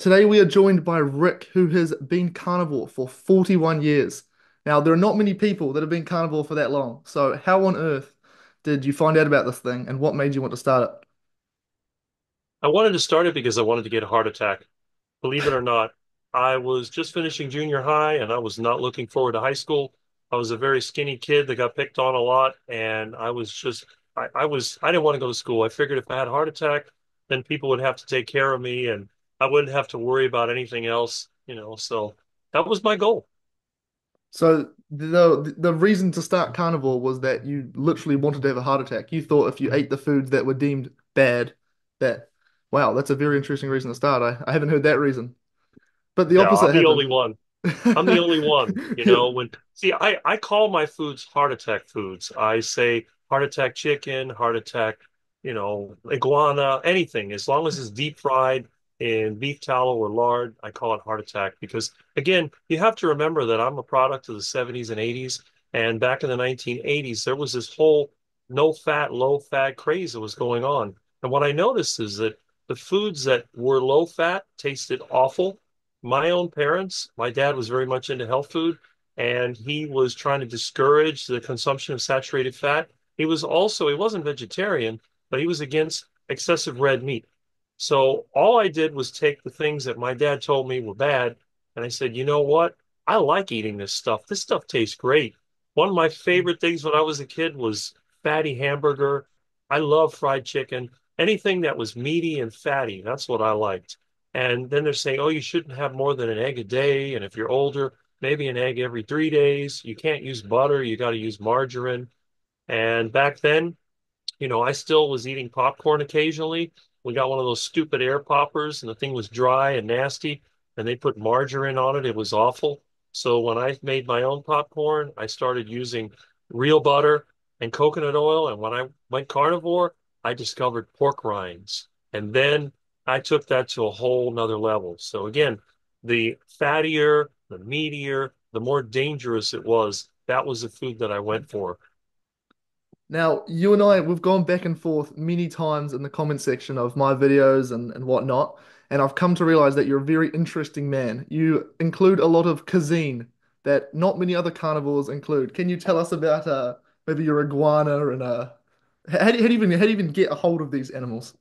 Today we are joined by Rick, who has been carnivore for 41 years. Now, there are not many people that have been carnivore for that long. So, how on earth did you find out about this thing and what made you want to start it? I wanted to start it because I wanted to get a heart attack. Believe it or not, I was just finishing junior high and I was not looking forward to high school. I was a very skinny kid that got picked on a lot, and I didn't want to go to school. I figured if I had a heart attack, then people would have to take care of me and I wouldn't have to worry about anything else. So that was my goal. So, the reason to start carnivore was that you literally wanted to have a heart attack. You thought if you ate the foods that were deemed bad, that, wow, that's a very interesting reason to start. I haven't heard that reason. But the No, I'm opposite the happened. only one. I'm the only one, I call my foods heart attack foods. I say heart attack chicken, heart attack, iguana, anything. As long as it's deep fried in beef tallow or lard, I call it heart attack because again, you have to remember that I'm a product of the 70s and 80s. And back in the 1980s, there was this whole no fat, low fat craze that was going on. And what I noticed is that the foods that were low fat tasted awful. My own parents, my dad was very much into health food, and he was trying to discourage the consumption of saturated fat. He wasn't vegetarian, but he was against excessive red meat. So all I did was take the things that my dad told me were bad, and I said, you know what? I like eating this stuff. This stuff tastes great. One of my favorite things when I was a kid was fatty hamburger. I love fried chicken. Anything that was meaty and fatty, that's what I liked. And then they're saying, oh, you shouldn't have more than an egg a day. And if you're older, maybe an egg every 3 days. You can't use butter. You got to use margarine. And back then, I still was eating popcorn occasionally. We got one of those stupid air poppers, and the thing was dry and nasty, and they put margarine on it. It was awful. So when I made my own popcorn, I started using real butter and coconut oil. And when I went carnivore, I discovered pork rinds. And then I took that to a whole nother level. So again, the fattier, the meatier, the more dangerous it was, that was the food that I went for. Now, you and I, we've gone back and forth many times in the comment section of my videos and whatnot, and I've come to realize that you're a very interesting man. You include a lot of cuisine that not many other carnivores include. Can you tell us about maybe your iguana and how do you even get a hold of these animals?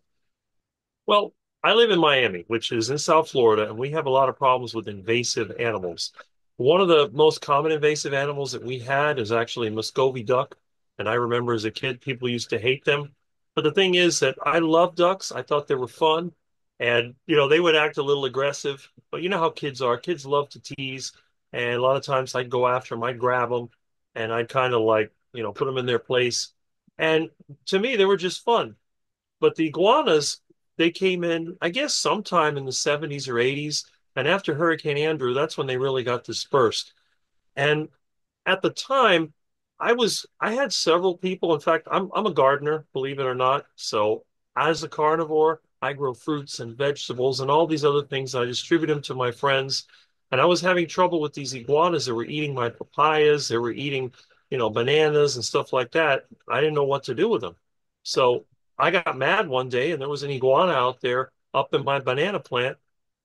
Well, I live in Miami, which is in South Florida, and we have a lot of problems with invasive animals. One of the most common invasive animals that we had is actually Muscovy duck. And I remember as a kid, people used to hate them. But the thing is that I love ducks. I thought they were fun. And, they would act a little aggressive. But you know how kids are. Kids love to tease. And a lot of times I'd go after them, I'd grab them, and I'd kind of like, put them in their place. And to me, they were just fun. But the iguanas, they came in, I guess, sometime in the 70s or 80s. And after Hurricane Andrew, that's when they really got dispersed. And at the time, I had several people. In fact, I'm a gardener, believe it or not. So as a carnivore, I grow fruits and vegetables and all these other things. I distribute them to my friends. And I was having trouble with these iguanas that were eating my papayas. They were eating, bananas and stuff like that. I didn't know what to do with them. So I got mad one day and there was an iguana out there up in my banana plant.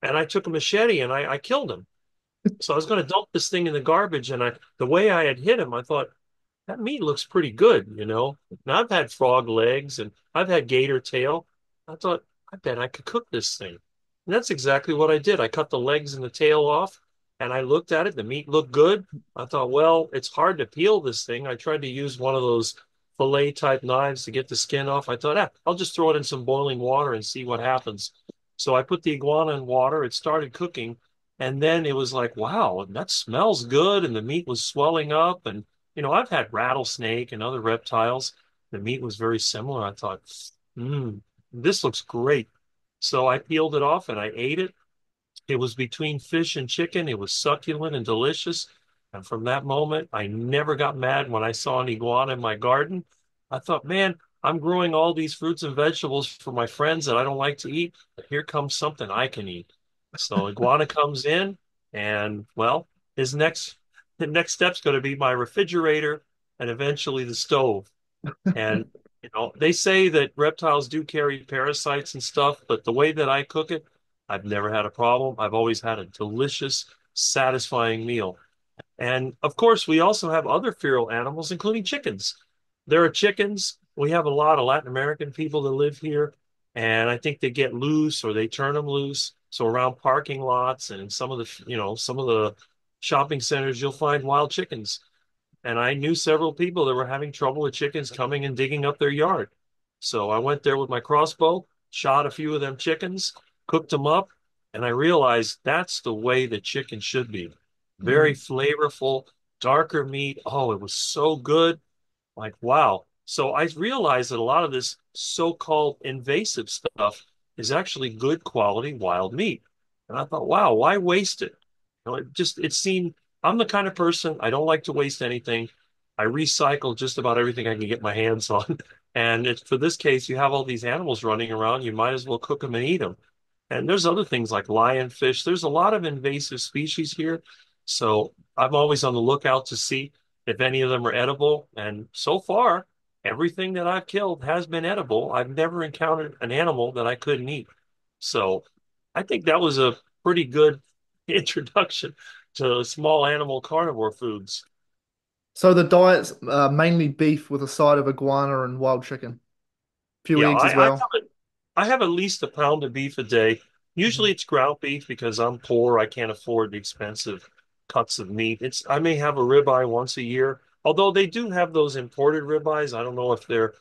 And I took a machete and I killed him. So I was going to dump this thing in the garbage, and the way I had hit him, I thought that meat looks pretty good. Now I've had frog legs and I've had gator tail. I thought I bet I could cook this thing, and that's exactly what I did. I cut the legs and the tail off, and I looked at it. The meat looked good. I thought, well, it's hard to peel this thing. I tried to use one of those fillet type knives to get the skin off. I thought, I'll just throw it in some boiling water and see what happens. So I put the iguana in water. It started cooking. And then it was like, wow, that smells good. And the meat was swelling up. And, I've had rattlesnake and other reptiles. The meat was very similar. I thought, this looks great. So I peeled it off and I ate it. It was between fish and chicken. It was succulent and delicious. And from that moment, I never got mad when I saw an iguana in my garden. I thought, man, I'm growing all these fruits and vegetables for my friends that I don't like to eat. But here comes something I can eat. So iguana comes in, and well, his next the next step's going to be my refrigerator and eventually the stove. And they say that reptiles do carry parasites and stuff, but the way that I cook it, I've never had a problem. I've always had a delicious, satisfying meal. And of course, we also have other feral animals, including chickens. There are chickens. We have a lot of Latin American people that live here, and I think they get loose or they turn them loose. So around parking lots and in some of some of the shopping centers, you'll find wild chickens. And I knew several people that were having trouble with chickens coming and digging up their yard. So I went there with my crossbow, shot a few of them chickens, cooked them up, and I realized that's the way the chicken should be. Very Mm. flavorful, darker meat. Oh, it was so good. Like, wow. So I realized that a lot of this so-called invasive stuff is actually good quality wild meat. And I thought, wow, why waste it? It seemed, I'm the kind of person, I don't like to waste anything. I recycle just about everything I can get my hands on. And it's for this case, you have all these animals running around, you might as well cook them and eat them. And there's other things like lionfish. There's a lot of invasive species here. So I'm always on the lookout to see if any of them are edible. And so far, everything that I've killed has been edible. I've never encountered an animal that I couldn't eat. So I think that was a pretty good introduction to small animal carnivore foods. So the diet's mainly beef with a side of iguana and wild chicken. Few Yeah, eggs as well. I have at least a pound of beef a day. Hmm. Usually it's ground beef because I'm poor. I can't afford the expensive cuts of meat. I may have a ribeye once a year, although they do have those imported ribeyes. I don't know if they're,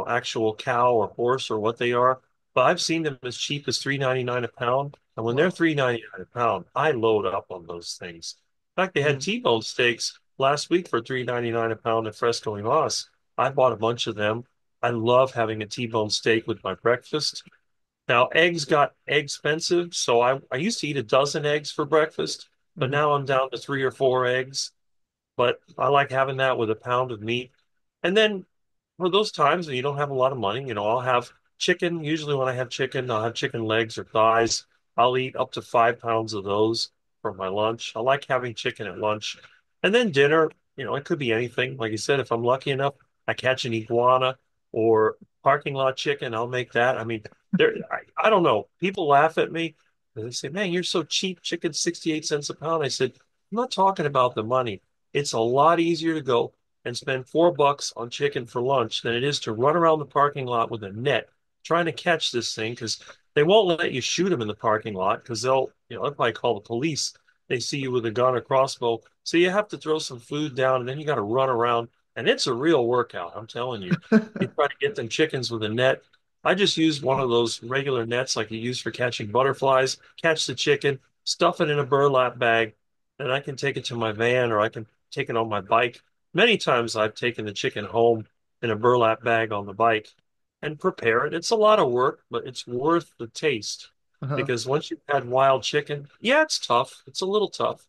actual cow or horse or what they are, but I've seen them as cheap as $3.99 a pound. And when they're Wow. $3.99 a pound, I load up on those things. In fact, they had Mm. T-bone steaks last week for $3.99 a pound at Fresco y Mas. I bought a bunch of them. I love having a T-bone steak with my breakfast. Now, eggs got expensive, so I used to eat a dozen eggs for breakfast, but Hmm. now I'm down to 3 or 4 eggs. But I like having that with a pound of meat. And then for those times when you don't have a lot of money, I'll have chicken. Usually when I have chicken, I'll have chicken legs or thighs. I'll eat up to 5 pounds of those for my lunch. I like having chicken at lunch. And then dinner, it could be anything. Like you said, if I'm lucky enough, I catch an iguana or parking lot chicken, I'll make that. I mean, I don't know. People laugh at me. They say, man, you're so cheap. Chicken 68 cents a pound. I said, I'm not talking about the money. It's a lot easier to go and spend $4 on chicken for lunch than it is to run around the parking lot with a net trying to catch this thing because they won't let you shoot them in the parking lot because they'll probably call the police. They see you with a gun or crossbow. So you have to throw some food down and then you got to run around. And it's a real workout, I'm telling you. You try to get them chickens with a net. I just use one of those regular nets like you use for catching butterflies, catch the chicken, stuff it in a burlap bag, and I can take it to my van or I can take it on my bike. Many times I've taken the chicken home in a burlap bag on the bike and prepare it. It's a lot of work, but it's worth the taste Uh-huh. because once you've had wild chicken, yeah, it's tough. It's a little tough,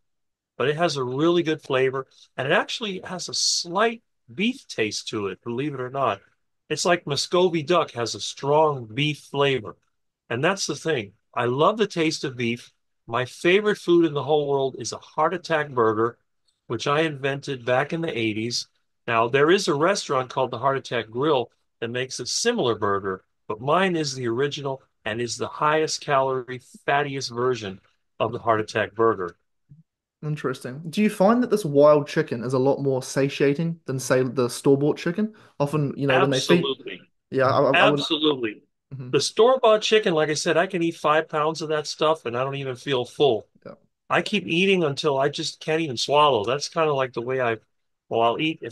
but it has a really good flavor and it actually has a slight beef taste to it, believe it or not. It's like Muscovy duck has a strong beef flavor. And that's the thing. I love the taste of beef. My favorite food in the whole world is a heart attack burger, which I invented back in the 80s. Now, there is a restaurant called the Heart Attack Grill that makes a similar burger, but mine is the original and is the highest calorie, fattiest version of the Heart Attack burger. Interesting. Do you find that this wild chicken is a lot more satiating than, say, the store-bought chicken? Often, when they feed, Absolutely. yeah, I would. Absolutely. Mhm. The store-bought chicken, like I said, I can eat 5 pounds of that stuff and I don't even feel full. Yeah. I keep eating until I just can't even swallow. That's kind of like the way I'll eat.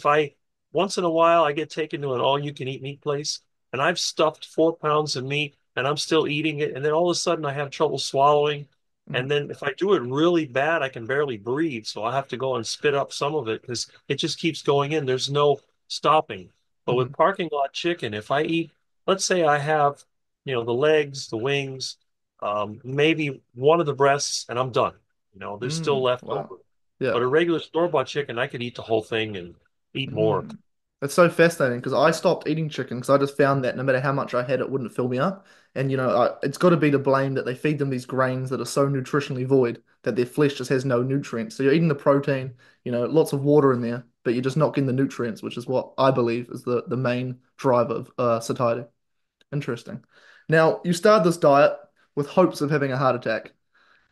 Once in a while, I get taken to an all-you-can-eat meat place and I've stuffed 4 pounds of meat and I'm still eating it. And then all of a sudden I have trouble swallowing. Mhm. And then if I do it really bad, I can barely breathe. So I have to go and spit up some of it because it just keeps going in. There's no stopping. But with Mhm. parking lot chicken, if I eat, let's say I have, the legs, the wings, maybe one of the breasts, and I'm done. There's still left Wow. over. Yeah. But a regular store-bought chicken, I could eat the whole thing and eat more. Mm. It's so fascinating because I stopped eating chicken because I just found that no matter how much I had, it wouldn't fill me up. And it's got to be to blame that they feed them these grains that are so nutritionally void that their flesh just has no nutrients. So you're eating the protein, lots of water in there, but you're just not getting the nutrients, which is what I believe is the main driver of satiety. Interesting. Now, you started this diet. with hopes of having a heart attack.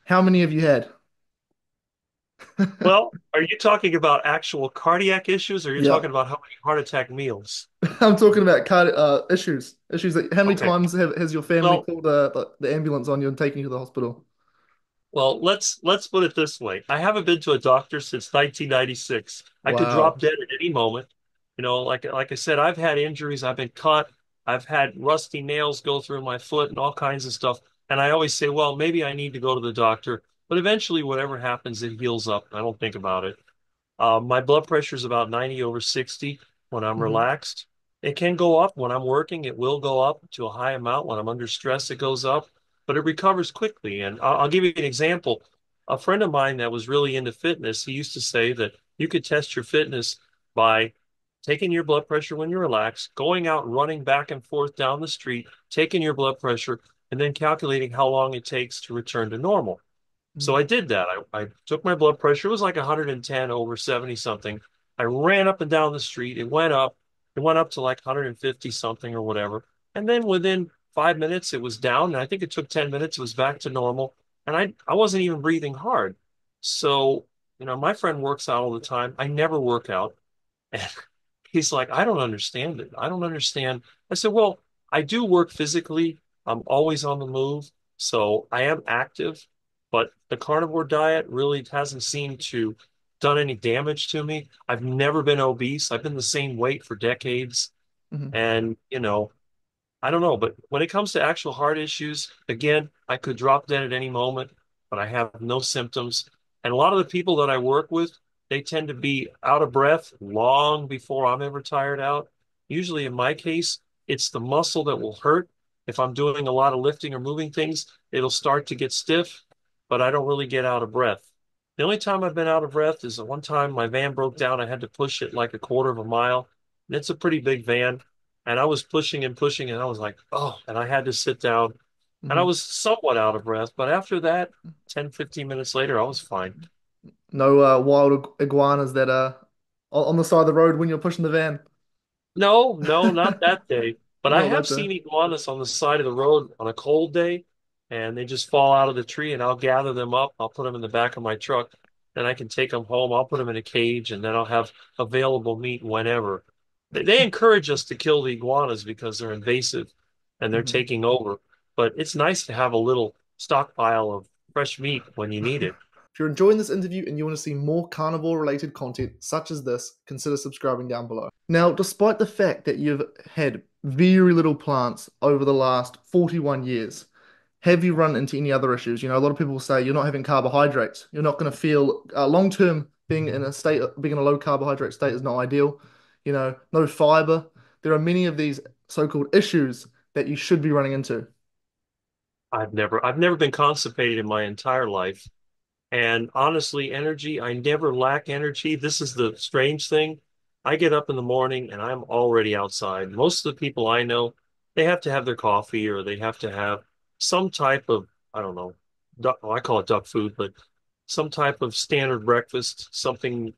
How many have you had? Well, are you talking about actual cardiac issues or are you Yeah. talking about how many heart attack meals? I'm talking about issues that how many Okay. times has your family Well, called the ambulance on you and taken you to the hospital? let's put it this way. I haven't been to a doctor since 1996. I could drop Wow. dead at any moment. Like I said, I've had injuries, I've been cut, I've had rusty nails go through my foot and all kinds of stuff. And I always say, well, maybe I need to go to the doctor. But eventually, whatever happens, it heals up. I don't think about it. My blood pressure is about 90 over 60 when I'm Hmm. relaxed. It can go up when I'm working. It will go up to a high amount. When I'm under stress, it goes up, but it recovers quickly. And I'll give you an example. A friend of mine that was really into fitness, he used to say that you could test your fitness by taking your blood pressure when you're relaxed, going out running back and forth down the street, taking your blood pressure, and then calculating how long it takes to return to normal. So I did that. I took my blood pressure. It was like 110 over 70 something. I ran up and down the street. It went up. It went up to like 150 something or whatever. And then within 5 minutes, it was down. And I think it took 10 minutes. It was back to normal. And I wasn't even breathing hard. So, my friend works out all the time. I never work out. And he's like, I don't understand it. I don't understand. I said, well, I do work physically. I'm always on the move. So I am active, but the carnivore diet really hasn't seemed to done any damage to me. I've never been obese. I've been the same weight for decades. Hmm. And, I don't know, but when it comes to actual heart issues, again, I could drop dead at any moment, but I have no symptoms. And a lot of the people that I work with, they tend to be out of breath long before I'm ever tired out. Usually, in my case, it's the muscle that will hurt. If I'm doing a lot of lifting or moving things, it'll start to get stiff, but I don't really get out of breath. The only time I've been out of breath is the one time my van broke down. I had to push it like a quarter of a mile. And it's a pretty big van. And I was pushing and pushing, and I was like, oh, and I had to sit down. And I Hmm. was somewhat out of breath. But after that, 10, 15 minutes later, I was fine. No wild iguanas that are on the side of the road when you're pushing the van. No, no, not that day. But I Not have that day. seen iguanas on the side of the road on a cold day, and they just fall out of the tree, and I'll gather them up. I'll put them in the back of my truck. Then I can take them home. I'll put them in a cage, and then I'll have available meat whenever. They encourage us to kill the iguanas because they're invasive and they're Hmm. taking over. But it's nice to have a little stockpile of fresh meat when you need it. If you're enjoying this interview and you want to see more carnivore related content such as this, consider subscribing down below. Now, despite the fact that you've had very little plants over the last 41 years, have you run into any other issues? A lot of people say you're not having carbohydrates. You're not going to feel long term being in a low carbohydrate state is not ideal. No fiber. There are many of these so-called issues that you should be running into. I've never been constipated in my entire life. And honestly, energy, I never lack energy. This is the strange thing. I get up in the morning and I'm already outside. Most of the people I know, they have to have their coffee or they have to have some type of, I don't know, well, I call it duck food, but some type of standard breakfast, something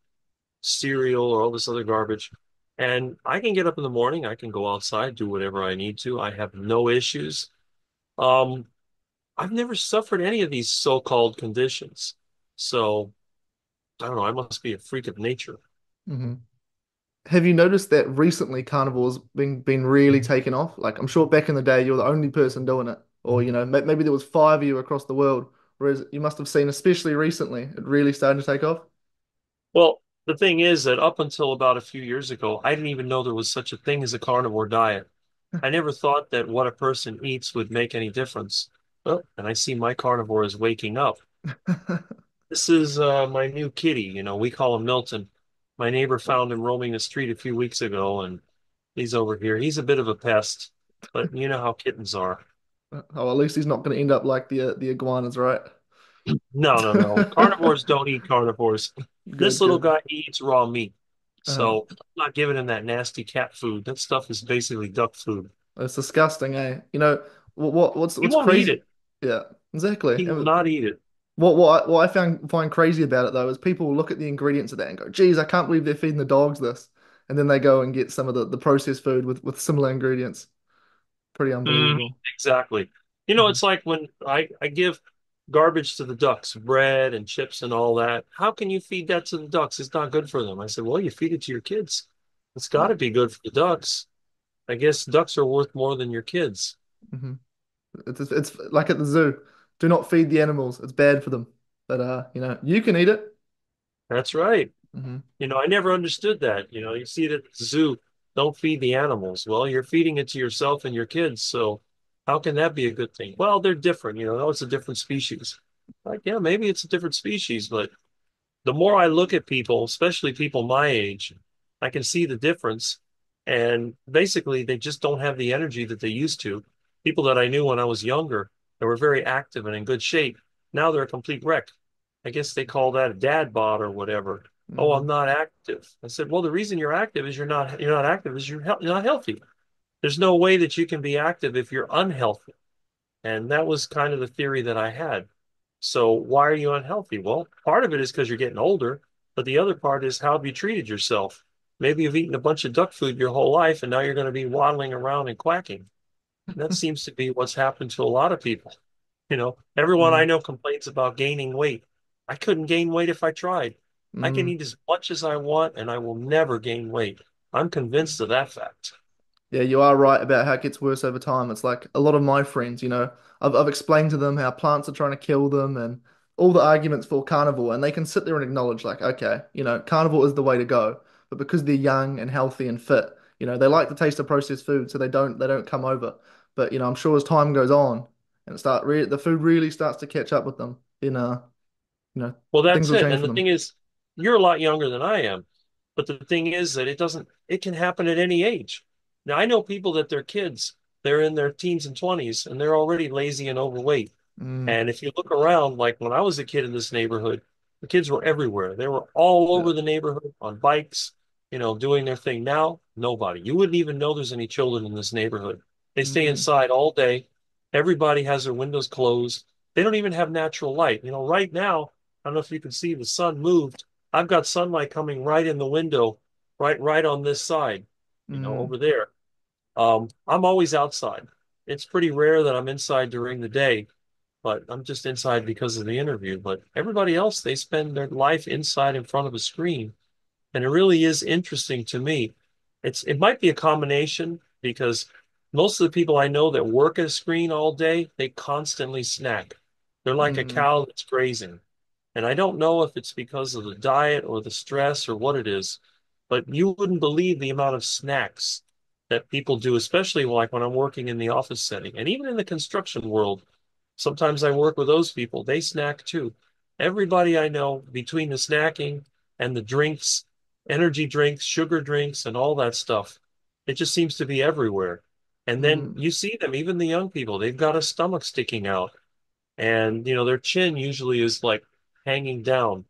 cereal or all this other garbage. And I can get up in the morning, I can go outside, do whatever I need to. I have no issues. Um, I've never suffered any of these so-called conditions. So I don't know. I must be a freak of nature. Hmm. Have you noticed that recently carnivores been really taken off? Like I'm sure back in the day you're the only person doing it, or maybe there was five of you across the world, whereas you must have seen, especially recently, it really starting to take off. Well, the thing is that up until about a few years ago, I didn't even know there was such a thing as a carnivore diet. I never thought that what a person eats would make any difference. Well, and I see my carnivore is waking up. This is my new kitty. We call him Milton. My neighbor found him roaming the street a few weeks ago, and he's over here. He's a bit of a pest, but you know how kittens are. Oh, at least he's not going to end up like the iguanas, right? No, no, no. Carnivores don't eat carnivores. This Good, little good. guy eats raw meat. Uh, So I'm not giving him that nasty cat food. That stuff is basically duck food. it's disgusting, eh? He What's won't eat crazy? it. Yeah, exactly. He will And not eat it. what I find crazy about it though is people look at the ingredients of that and go, "Geez, I can't believe they're feeding the dogs this," and then they go and get some of the processed food with similar ingredients. Pretty Mhm, unbelievable. exactly. You know, Hmm. it's like when I give garbage to the ducks, bread and chips and all that. How can you feed that to the ducks? It's not good for them. I said, well, you feed it to your kids. It's got Yeah. to be good for the ducks. I guess ducks are worth more than your kids. Hmm. It's like at the zoo. Do not feed the animals. It's bad for them. But you can eat it. That's right. Hmm. You know, I never understood that. You know, you see it at the zoo, don't feed the animals. Well, you're feeding it to yourself and your kids. So how can that be a good thing? Well, they're different. You know, no, it's a different species. Like, yeah, maybe it's a different species, but the more I look at people, especially people my age, I can see the difference. And basically, they just don't have the energy that they used to. People that I knew when I was younger, that were very active and in good shape, now they're a complete wreck. I guess they call that a dad bod or whatever. Oh, Hmm. I'm not active. I said, well, the reason you're active is you're not active is you're not healthy. There's no way that you can be active if you're unhealthy. And that was kind of the theory that I had. So why are you unhealthy? Well, part of it is because you're getting older, but the other part is how have you treated yourself? Maybe you've eaten a bunch of duck food your whole life and now you're going to be waddling around and quacking. And that seems to be what's happened to a lot of people. You know, everyone I Hmm. know complains about gaining weight. I couldn't gain weight if I tried. I can Hmm. eat as much as I want and I will never gain weight. I'm convinced of that fact. Yeah, you are right about how it gets worse over time. It's like a lot of my friends, I've explained to them how plants are trying to kill them and all the arguments for carnivore, and they can sit there and acknowledge, like, okay, carnivore is the way to go. But because they're young and healthy and fit, they like the taste of processed food, so they don't come over. But I'm sure as time goes on and the food really starts to catch up with them, you know, Well, things that's will it. change And for the them. thing is, you're a lot younger than I am. But the thing is that it can happen at any age. Now, I know people that their kids, they're in their teens and 20s and they're already lazy and overweight. Mm, And if you look around, like when I was a kid in this neighborhood, the kids were everywhere. They were all yeah. over the neighborhood on bikes, doing their thing. Now, nobody. You wouldn't even know there's any children in this neighborhood. They stay Mm, inside all day. Everybody has their windows closed. They don't even have natural light. You know, right now, I don't know if you can see the sun moved. I've got sunlight coming right in the window, right on this side, mm, over there. I'm always outside. It's pretty rare that I'm inside during the day, but I'm just inside because of the interview. But everybody else, they spend their life inside in front of a screen. And it really is interesting to me. It might be a combination because most of the people I know that work at a screen all day, they constantly snack. They're like a mm, cow that's grazing. And I don't know if it's because of the diet or the stress or what it is, but you wouldn't believe the amount of snacks that people do, especially like when I'm working in the office setting and even in the construction world. Sometimes I work with those people. They snack too. Everybody I know between the snacking and the drinks, energy drinks, sugar drinks, and all that stuff, it just seems to be everywhere. And then mm, you see them, even the young people, they've got a stomach sticking out and their chin usually is like hanging down.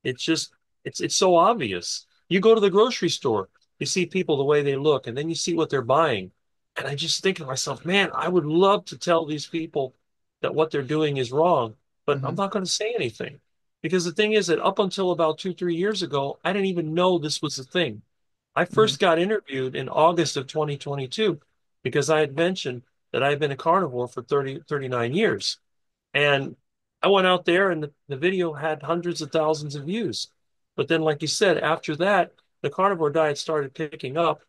It's just it's so obvious. You go to the grocery store, you see people the way they look, and then you see what they're buying. And I just think to myself, man, I would love to tell these people that what they're doing is wrong, but I'm mm, not going to say anything. Because the thing is that up until about 2, 3 years ago, I didn't even know this was a thing. I mm, first got interviewed in August of 2022 because I had mentioned that I had been a carnivore for 39 years. And I went out there and the video had hundreds of thousands of views. But then, like you said, after that, the carnivore diet started picking up,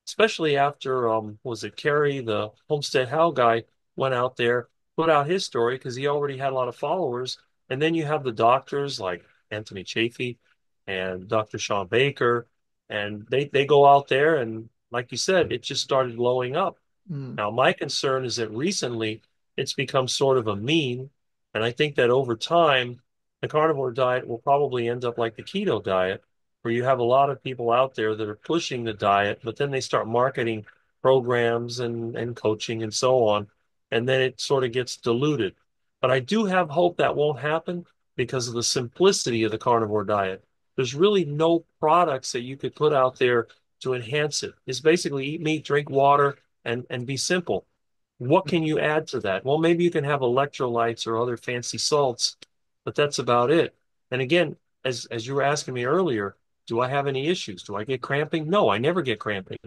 especially after, was it Kerry, the Homestead How guy, went out there, put out his story because he already had a lot of followers. And then you have the doctors like Anthony Chafee and Dr. Sean Baker, and they go out there and, like you said, it just started blowing up. mm, Now, my concern is that recently it's become sort of a meme, and I think that over time, the carnivore diet will probably end up like the keto diet, where you have a lot of people out there that are pushing the diet, but then they start marketing programs and coaching and so on, and then it sort of gets diluted. But I do have hope that won't happen because of the simplicity of the carnivore diet. There's really no products that you could put out there to enhance it. It's basically eat meat, drink water, and be simple. What can you add to that? Well, maybe you can have electrolytes or other fancy salts, but that's about it. And again, as you were asking me earlier, do I have any issues? Do I get cramping? No, I never get cramping.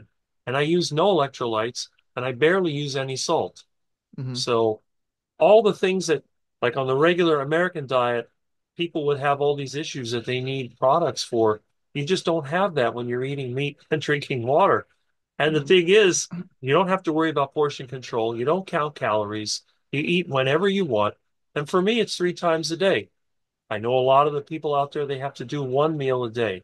And I use no electrolytes and I barely use any salt. mm. So all the things that, like on the regular American diet, people would have all these issues that they need products for. You just don't have that when you're eating meat and drinking water. And the Mhm. thing is, you don't have to worry about portion control. You don't count calories. You eat whenever you want. And for me, it's 3 times a day. I know a lot of the people out there, they have to do one meal a day.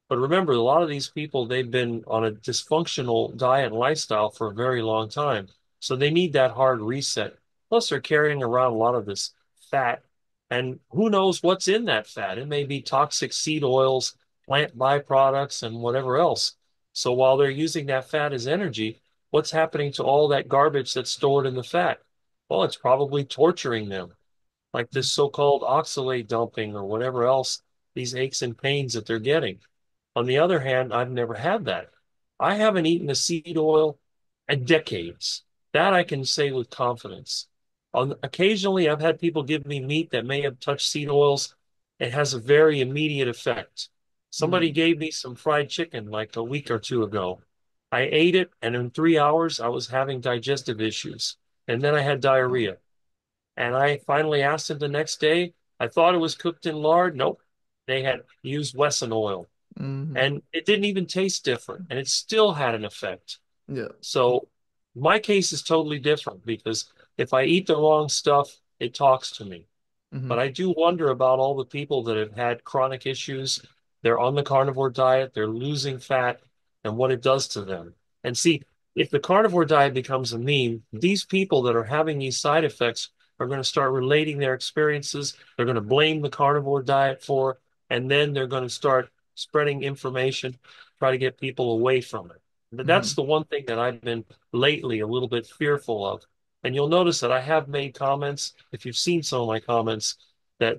But remember, a lot of these people, they've been on a dysfunctional diet and lifestyle for a very long time. So they need that hard reset. Plus, they're carrying around a lot of this fat. And who knows what's in that fat? It may be toxic seed oils, plant byproducts, and whatever else. So while they're using that fat as energy, what's happening to all that garbage that's stored in the fat? Well, it's probably torturing them, like this so-called oxalate dumping or whatever else, these aches and pains that they're getting. On the other hand, I've never had that. I haven't eaten a seed oil in decades. That I can say with confidence. Occasionally, I've had people give me meat that may have touched seed oils. It has a very immediate effect. Somebody Mm. gave me some fried chicken like a week or two ago. I ate it, and in 3 hours, I was having digestive issues. And then I had Oh. diarrhea. And I finally asked him the next day. I thought it was cooked in lard. Nope. They had used Wesson oil. Mhm. And it didn't even taste different, and it still had an effect. Yeah. So my case is totally different because if I eat the wrong stuff, it talks to me. But Mhm. I do wonder about all the people that have had chronic issues. They're on the carnivore diet, they're losing fat, and what it does to them. And see, if the carnivore diet becomes a meme, these people that are having these side effects are going to start relating their experiences. They're going to blame the carnivore diet for, and then they're going to start spreading information, try to get people away from it. But that's Mhm. the one thing that I've been lately a little bit fearful of. And you'll notice that I have made comments, if you've seen some of my comments, that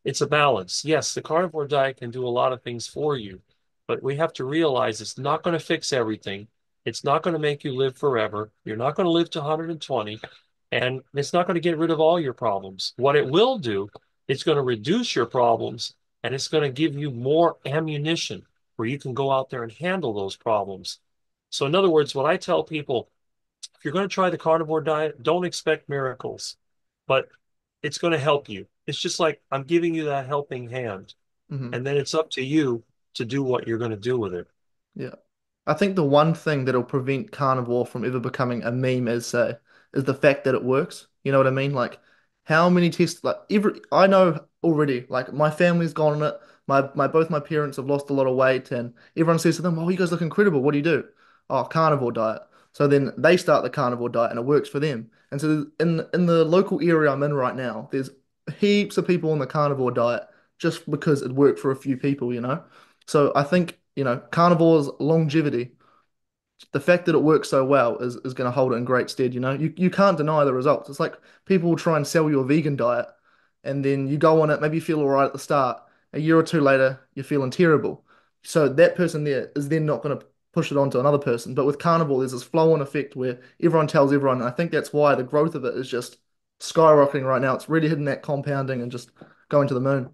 it's a balance. Yes, the carnivore diet can do a lot of things for you, but we have to realize it's not going to fix everything. It's not going to make you live forever. You're not going to live to 120, and it's not going to get rid of all your problems. What it will do, it's going to reduce your problems, and it's going to give you more ammunition where you can go out there and handle those problems. So, in other words, what I tell people, if you're going to try the carnivore diet, don't expect miracles, but it's going to help you. It's just like I'm giving you that helping hand, Mhm. and then it's up to you to do what you're going to do with it. Yeah. I think the one thing that'll prevent carnivore from ever becoming a meme, as say, is the fact that it works. You know what I mean? Like, how many tests? Like, I know already. Like, my family's gone on it. My both my parents have lost a lot of weight, and everyone says to them, "Oh, you guys look incredible. What do you do?" "Oh, carnivore diet." So then they start the carnivore diet, and it works for them. And so in the local area I'm in right now, there's heaps of people on the carnivore diet just because it worked for a few people. You know. So I think, carnivore's longevity, the fact that it works so well is going to hold it in great stead. You can't deny the results. It's like people will try and sell you a vegan diet, and then you go on it, maybe you feel all right at the start. A year or two later, you're feeling terrible. So that person there is then not going to push it on to another person. But with carnivore, there's this flow-on effect where everyone tells everyone, and I think that's why the growth of it is just skyrocketing right now. It's really hitting that compounding and just going to the moon.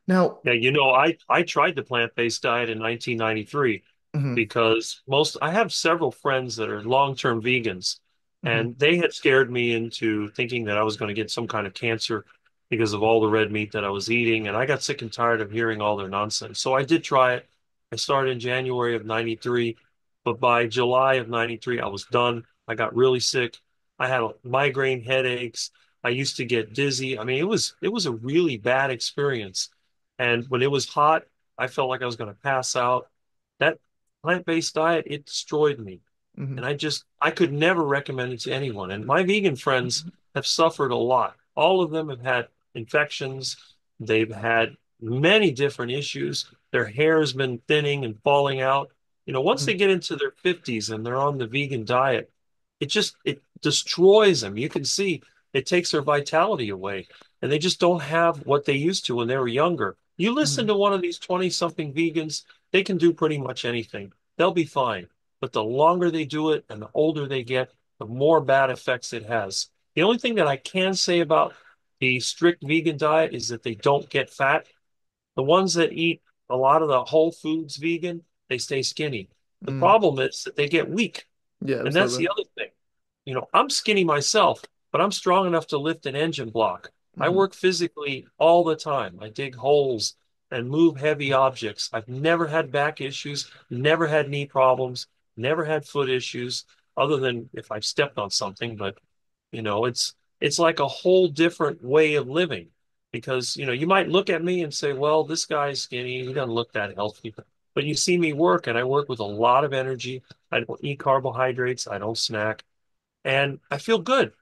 Now, Yeah, I tried the plant-based diet in 1993 mhm, because I have several friends that are long-term vegans, mhm, and they had scared me into thinking that I was going to get some kind of cancer because of all the red meat that I was eating, and I got sick and tired of hearing all their nonsense. So I did try it. I started in January of 93, but by July of 93, I was done. I got really sick. I had migraine headaches. I used to get dizzy. I mean, it was a really bad experience. And when it was hot, I felt like I was going to pass out. That plant-based diet, it destroyed me. mhm, And I could never recommend it to anyone. And my vegan friends mhm, have suffered a lot. All of them have had infections. They've had many different issues. Their hair has been thinning and falling out. Once they mhm, get into their 50s and they're on the vegan diet, it destroys them. You can see it takes their vitality away. And they just don't have what they used to when they were younger. You listen mhm, to one of these 20 something vegans, they can do pretty much anything. They'll be fine. But the longer they do it and the older they get, the more bad effects it has. The only thing that I can say about the strict vegan diet is that they don't get fat. The ones that eat a lot of the whole foods vegan, they stay skinny. The mm. problem is that they get weak. Yeah, And that's absolutely. the other thing. I'm skinny myself, but I'm strong enough to lift an engine block. I Hmm. work physically all the time. I dig holes and move heavy objects. I've never had back issues, never had knee problems, never had foot issues, other than if I've stepped on something. But it's like a whole different way of living because you might look at me and say, well, this guy's skinny, he doesn't look that healthy. But you see me work, and I work with a lot of energy. I don't eat carbohydrates, I don't snack, and I feel good.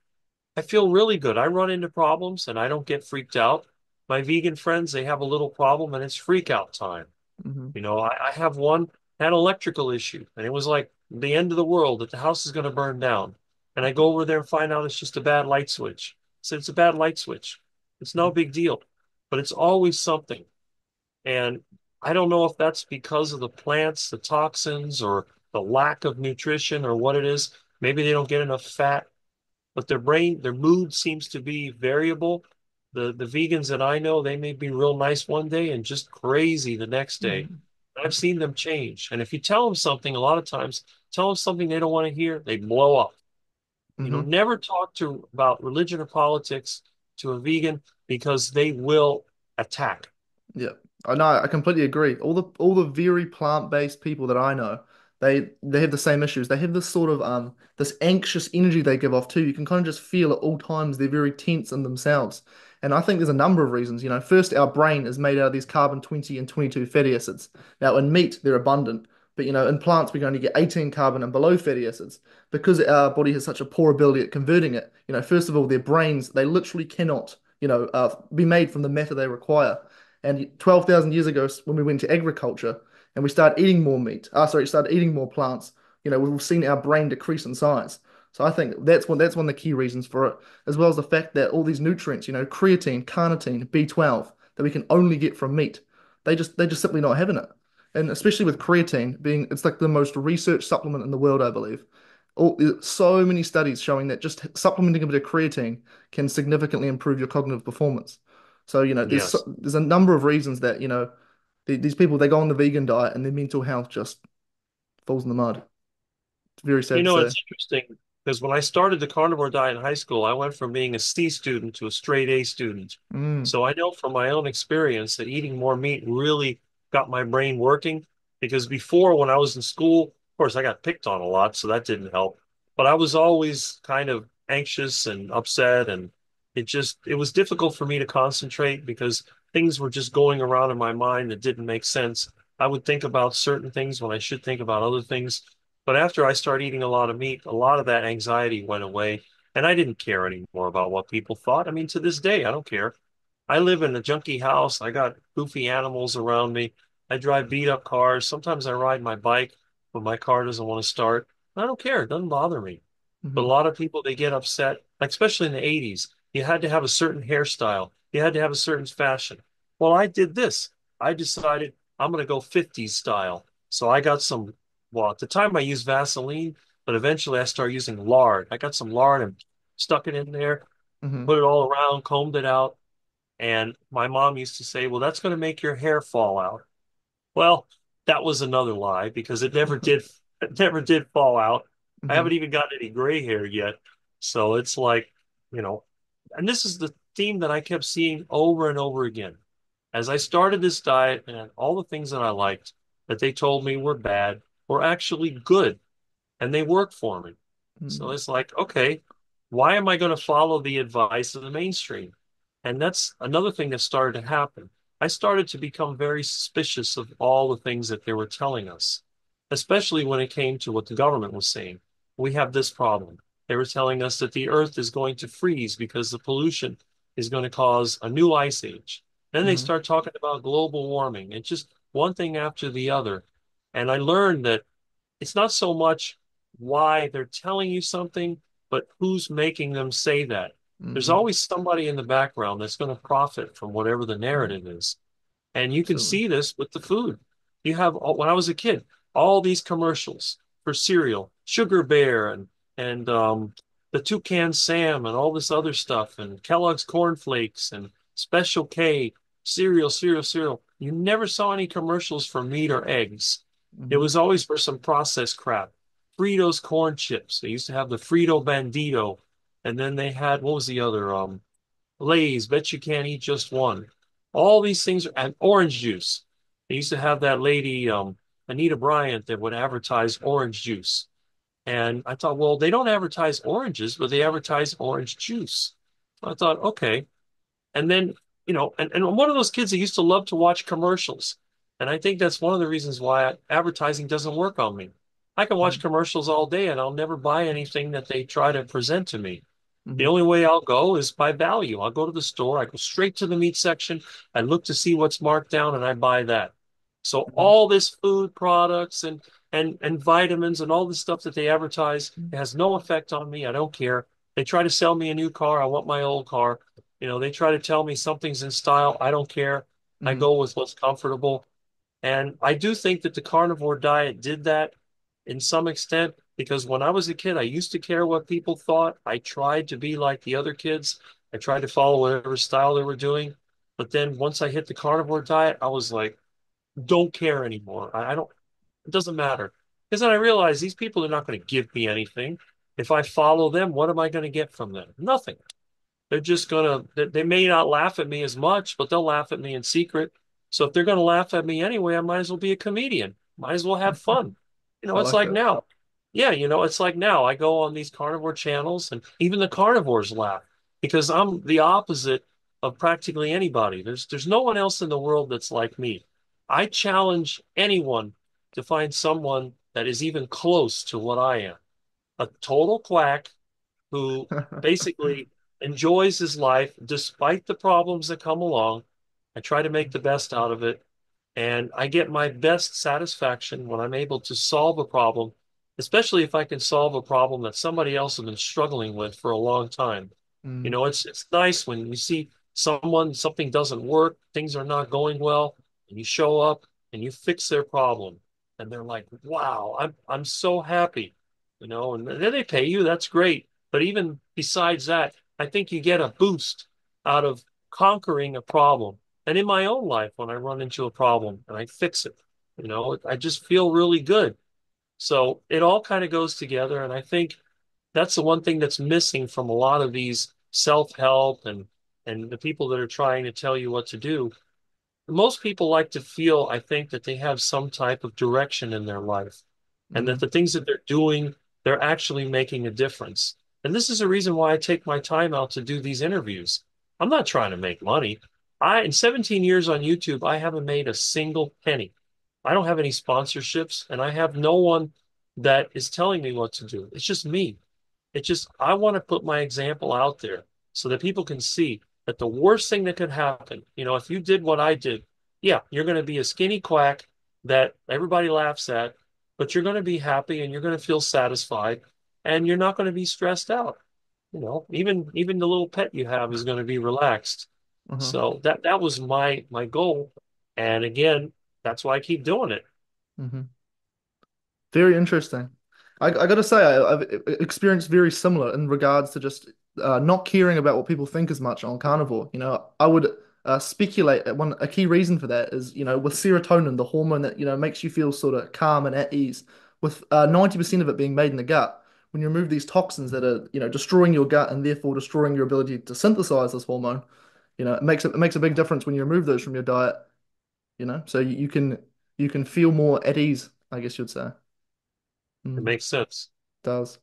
I feel really good. I run into problems and I don't get freaked out. My vegan friends, they have a little problem and it's freak out time. Hmm. I have one had an electrical issue and it was like the end of the world that the house is going to burn down. And I go over there and find out it's just a bad light switch. I said, it's a bad light switch. It's no big deal, but it's always something. And I don't know if that's because of the plants, the toxins, or the lack of nutrition or what it is. Maybe they don't get enough fat, but their mood seems to be variable. The vegans that I know, they may be real nice one day and just crazy the next day. Hmm. I've seen them change. And if you tell them something, a lot of times, tell them something they don't want to hear, they blow up. Hmm. Never talk to about religion or politics to a vegan because they will attack. Yeah, I know. I completely agree. All the very plant-based people that I know, they have the same issues. They have this sort of this anxious energy they give off too. You can kind of just feel at all times they're very tense in themselves. And I think there's a number of reasons. First, our brain is made out of these carbon 20 and 22 fatty acids. Now, in meat, they're abundant, but in plants, we can only get 18 carbon and below fatty acids because our body has such a poor ability at converting it. First of all, their brains, they literally cannot, be made from the matter they require. And 12,000 years ago, when we went to agriculture and we started eating more meat, started eating more plants, we've seen our brain decrease in size. So I think that's one of the key reasons for it, as well as the fact that all these nutrients, creatine, carnitine, B12, that we can only get from meat, they just simply not having it. And especially with creatine being, it's like the most researched supplement in the world, I believe. So many studies showing that just supplementing a bit of creatine can significantly improve your cognitive performance. So, Yes. there's a number of reasons that, these people they go on the vegan diet and their mental health just falls in the mud. It's very sad to say. It's interesting because when I started the carnivore diet in high school, I went from being a C student to a straight A student. Mm, So I know from my own experience that eating more meat really got my brain working because before when I was in school, of course, I got picked on a lot, so that didn't help. But I was always kind of anxious and upset, and it was difficult for me to concentrate because things were just going around in my mind that didn't make sense. I would think about certain things when I should think about other things. But after I started eating a lot of meat, a lot of that anxiety went away, and I didn't care anymore about what people thought. I mean, to this day, I don't care. I live in a junky house. I got goofy animals around me. I drive beat up cars. Sometimes I ride my bike when my car doesn't want to start. I don't care. It doesn't bother me. But a hmm. lot of people, they get upset, like especially in the 80s. You had to have a certain hairstyle. You had to have a certain fashion. Well, I did this. I decided I'm going to go 50s style. So I got well, at the time I used Vaseline, but eventually I started using lard. I got some lard and stuck it in there, Hmm. put it all around, combed it out. And my mom used to say, well, that's going to make your hair fall out. Well, that was another lie because it never did. It never did fall out. I Hmm. haven't even gotten any gray hair yet. So it's like, you know, and this is the theme that I kept seeing over and over again. As I started this diet and all the things that I liked that they told me were bad were actually good and they work for me. So Hmm. it's like, okay, why am I going to follow the advice of the mainstream? And that's another thing that started to happen. I started to become very suspicious of all the things that they were telling us, especially when it came to what the government was saying. We have this problem. They were telling us that the earth is going to freeze because the pollution is going to cause a new ice age. Then they Hmm. start talking about global warming and just one thing after the other. And I learned that it's not so much why they're telling you something, but who's making them say that. There's Hmm. always somebody in the background that's going to profit from whatever the narrative is. And you can Absolutely. see this with the food. When I was a kid, all these commercials for cereal, Sugar Bear and the Toucan Sam and all this other stuff and Kellogg's Corn Flakes and Special K, cereal, cereal, cereal. You never saw any commercials for meat or eggs. It Hmm. was always for some processed crap. Fritos corn chips. They used to have the Frito Bandito. And then they had, what was the other? Lay's, bet you can't eat just one. All these things and orange juice. They used to have that lady, Anita Bryant, that would advertise orange juice. And I thought, well, they don't advertise oranges, but they advertise orange juice. I thought, okay. And then, and I'm one of those kids that used to love to watch commercials. And I think that's one of the reasons why advertising doesn't work on me. I can watch Mm-hmm. commercials all day and I'll never buy anything that they try to present to me. The Mm-hmm. only way I'll go is by value. I'll go to the store, I go straight to the meat section, I look to see what's marked down, and I buy that. So all this food products and vitamins and all the stuff that they advertise, it has no effect on me. I don't care. They try to sell me a new car. I want my old car. They try to tell me something's in style. I don't care. I Mm-hmm. go with what's comfortable. And I do think that the carnivore diet did that in some extent because when I was a kid, I used to care what people thought. I tried to be like the other kids. I tried to follow whatever style they were doing. But then once I hit the carnivore diet, I was like, don't care anymore. I don't, it doesn't matter. Because then I realized these people are not going to give me anything. If I follow them, what am I going to get from them? Nothing. They're just gonna, they may not laugh at me as much, but they'll laugh at me in secret. So if they're gonna laugh at me anyway, I might as well be a comedian. Might as well have fun. I It's like like that. now. Yeah, it's like now I go on these carnivore channels and even the carnivores laugh because I'm the opposite of practically anybody. There's no one else in the world that's like me. I challenge anyone to find someone that is even close to what I am. A total quack who basically enjoys his life despite the problems that come along. I try to make the best out of it. And I get my best satisfaction when I'm able to solve a problem, especially if I can solve a problem that somebody else has been struggling with for a long time. Mm, It's nice when you see something doesn't work, things are not going well, and you show up and you fix their problem. And they're like, wow, I'm so happy, and then they pay you, that's great. But even besides that, I think you get a boost out of conquering a problem. And in my own life, when I run into a problem and I fix it, I just feel really good. So it all kind of goes together. And I think that's the one thing that's missing from a lot of these self-help and the people that are trying to tell you what to do. Most people like to feel, I think, that they have some type of direction in their life and that mm, the things that they're doing, they're actually making a difference. And this is the reason why I take my time out to do these interviews. I'm not trying to make money. In 17 years on YouTube, I haven't made a single penny. I don't have any sponsorships and I have no one that is telling me what to do. It's just me. It's just, I want to put my example out there so that people can see that the worst thing that could happen, if you did what I did, yeah, you're going to be a skinny quack that everybody laughs at, but you're going to be happy and you're going to feel satisfied and you're not going to be stressed out. Even the little pet you have is going to be relaxed. uh-huh. So that was my goal. And again, that's why I keep doing it. Hmm. Very interesting. I gotta say, I've experienced very similar in regards to just not caring about what people think as much on carnivore. I would speculate that a key reason for that is, with serotonin, the hormone that, makes you feel sort of calm and at ease, with 90% of it being made in the gut. When you remove these toxins that are, destroying your gut and therefore destroying your ability to synthesize this hormone, it makes a big difference when you remove those from your diet, so you can feel more at ease, I guess you'd say. It Mm, makes sense. does.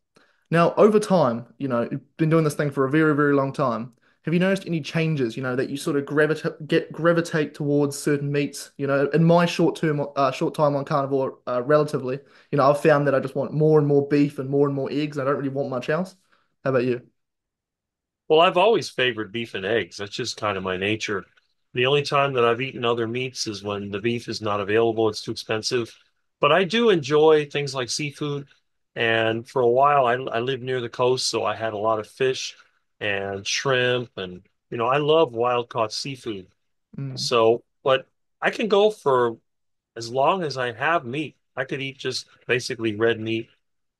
Now, over time, you've been doing this thing for a very, very long time. Have you noticed any changes, that you sort of gravitate towards certain meats? In my short time on carnivore, relatively, I've found that I just want more and more beef and more eggs. I don't really want much else. How about you? Well, I've always favored beef and eggs. That's just kind of my nature. The only time that I've eaten other meats is when the beef is not available, it's too expensive. But I do enjoy things like seafood. And for a while, I lived near the coast, so I had a lot of fish and shrimp. And, I love wild caught seafood. Mm, So, but I can go for as long as I have meat. I could eat just basically red meat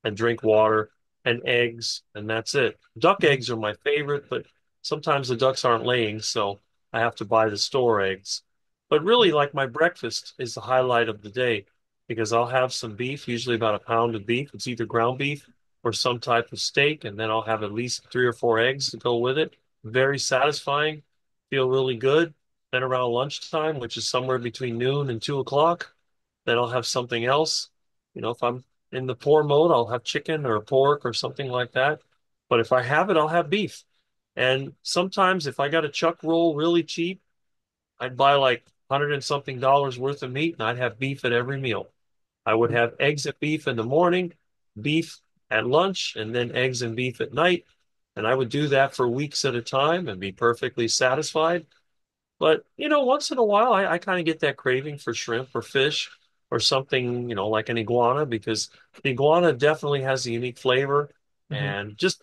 and drink water and eggs, and that's it. Duck mm, eggs are my favorite, but sometimes the ducks aren't laying, so I have to buy the store eggs. But really, like my breakfast is the highlight of the day because I'll have some beef, usually about a pound of beef. It's either ground beef or some type of steak, and then I'll have at least 3 or 4 eggs to go with it. Very satisfying, feel really good. Then around lunchtime, which is somewhere between noon and 2 o'clock, then I'll have something else. If I'm in the poor mode, I'll have chicken or pork or something like that. But if I have it, I'll have beef. And sometimes if I got a chuck roll really cheap, I'd buy like 100 and something dollars worth of meat and I'd have beef at every meal. I would have eggs and beef in the morning, beef at lunch, and then eggs and beef at night. And I would do that for weeks at a time and be perfectly satisfied. But, once in a while, I kind of get that craving for shrimp or fish or something, like an iguana, because the iguana definitely has a unique flavor. Mm-hmm. And just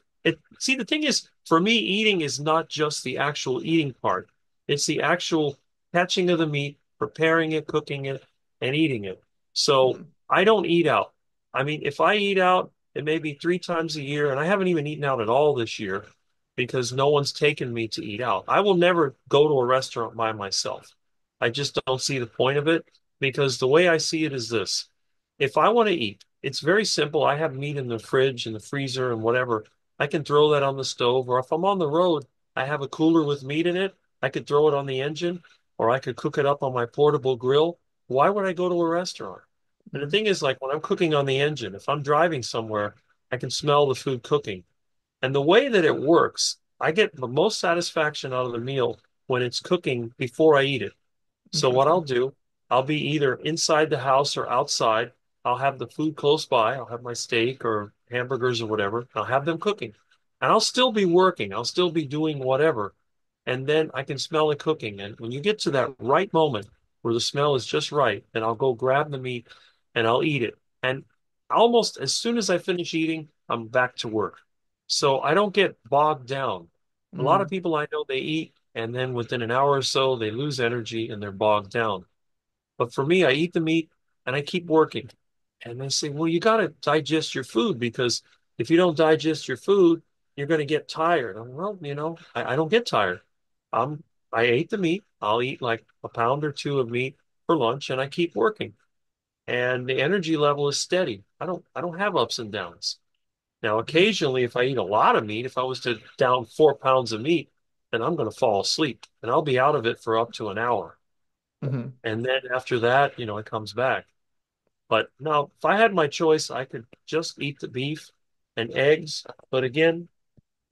see, the thing is, for me, eating is not just the actual eating part, it's the actual catching of the meat, preparing it, cooking it, and eating it. So Mm-hmm. I don't eat out. I mean, if I eat out, it may be 3 times a year, and I haven't even eaten out at all this year because no one's taken me to eat out. I will never go to a restaurant by myself. I just don't see the point of it because the way I see it is this. If I want to eat, it's very simple. I have meat in the fridge, in the freezer, and whatever. I can throw that on the stove, or if I'm on the road, I have a cooler with meat in it. I could throw it on the engine, or I could cook it up on my portable grill. Why would I go to a restaurant? And the Mm-hmm. thing is, like when I'm cooking on the engine, if I'm driving somewhere, I can smell the food cooking. And the way that it works, I get the most satisfaction out of the meal when it's cooking before I eat it. So what I'll Interesting. do, I'll be either inside the house or outside. I'll have the food close by. I'll have my steak or hamburgers or whatever. I'll have them cooking. And I'll still be working. I'll still be doing whatever. And then I can smell it cooking. And when you get to that right moment where the smell is just right, then I'll go grab the meat and I'll eat it. And almost as soon as I finish eating, I'm back to work. So I don't get bogged down. A lot of Mm-hmm. people I know, they eat and then within an hour or so, they lose energy and they're bogged down. But for me, I eat the meat and I keep working. And they say, well, you got to digest your food because if you don't digest your food, you're going to get tired. Well, I don't get tired. Um, I ate the meat. I'll eat like a pound or two of meat for lunch and I keep working. And the energy level is steady. I don't have ups and downs. Now, occasionally, if I eat a lot of meat, if I was to down 4 pounds of meat, then I'm going to fall asleep and I'll be out of it for up to an hour. Mm-hmm. And then after that, it comes back. But now, if I had my choice, I could just eat the beef and eggs. But again,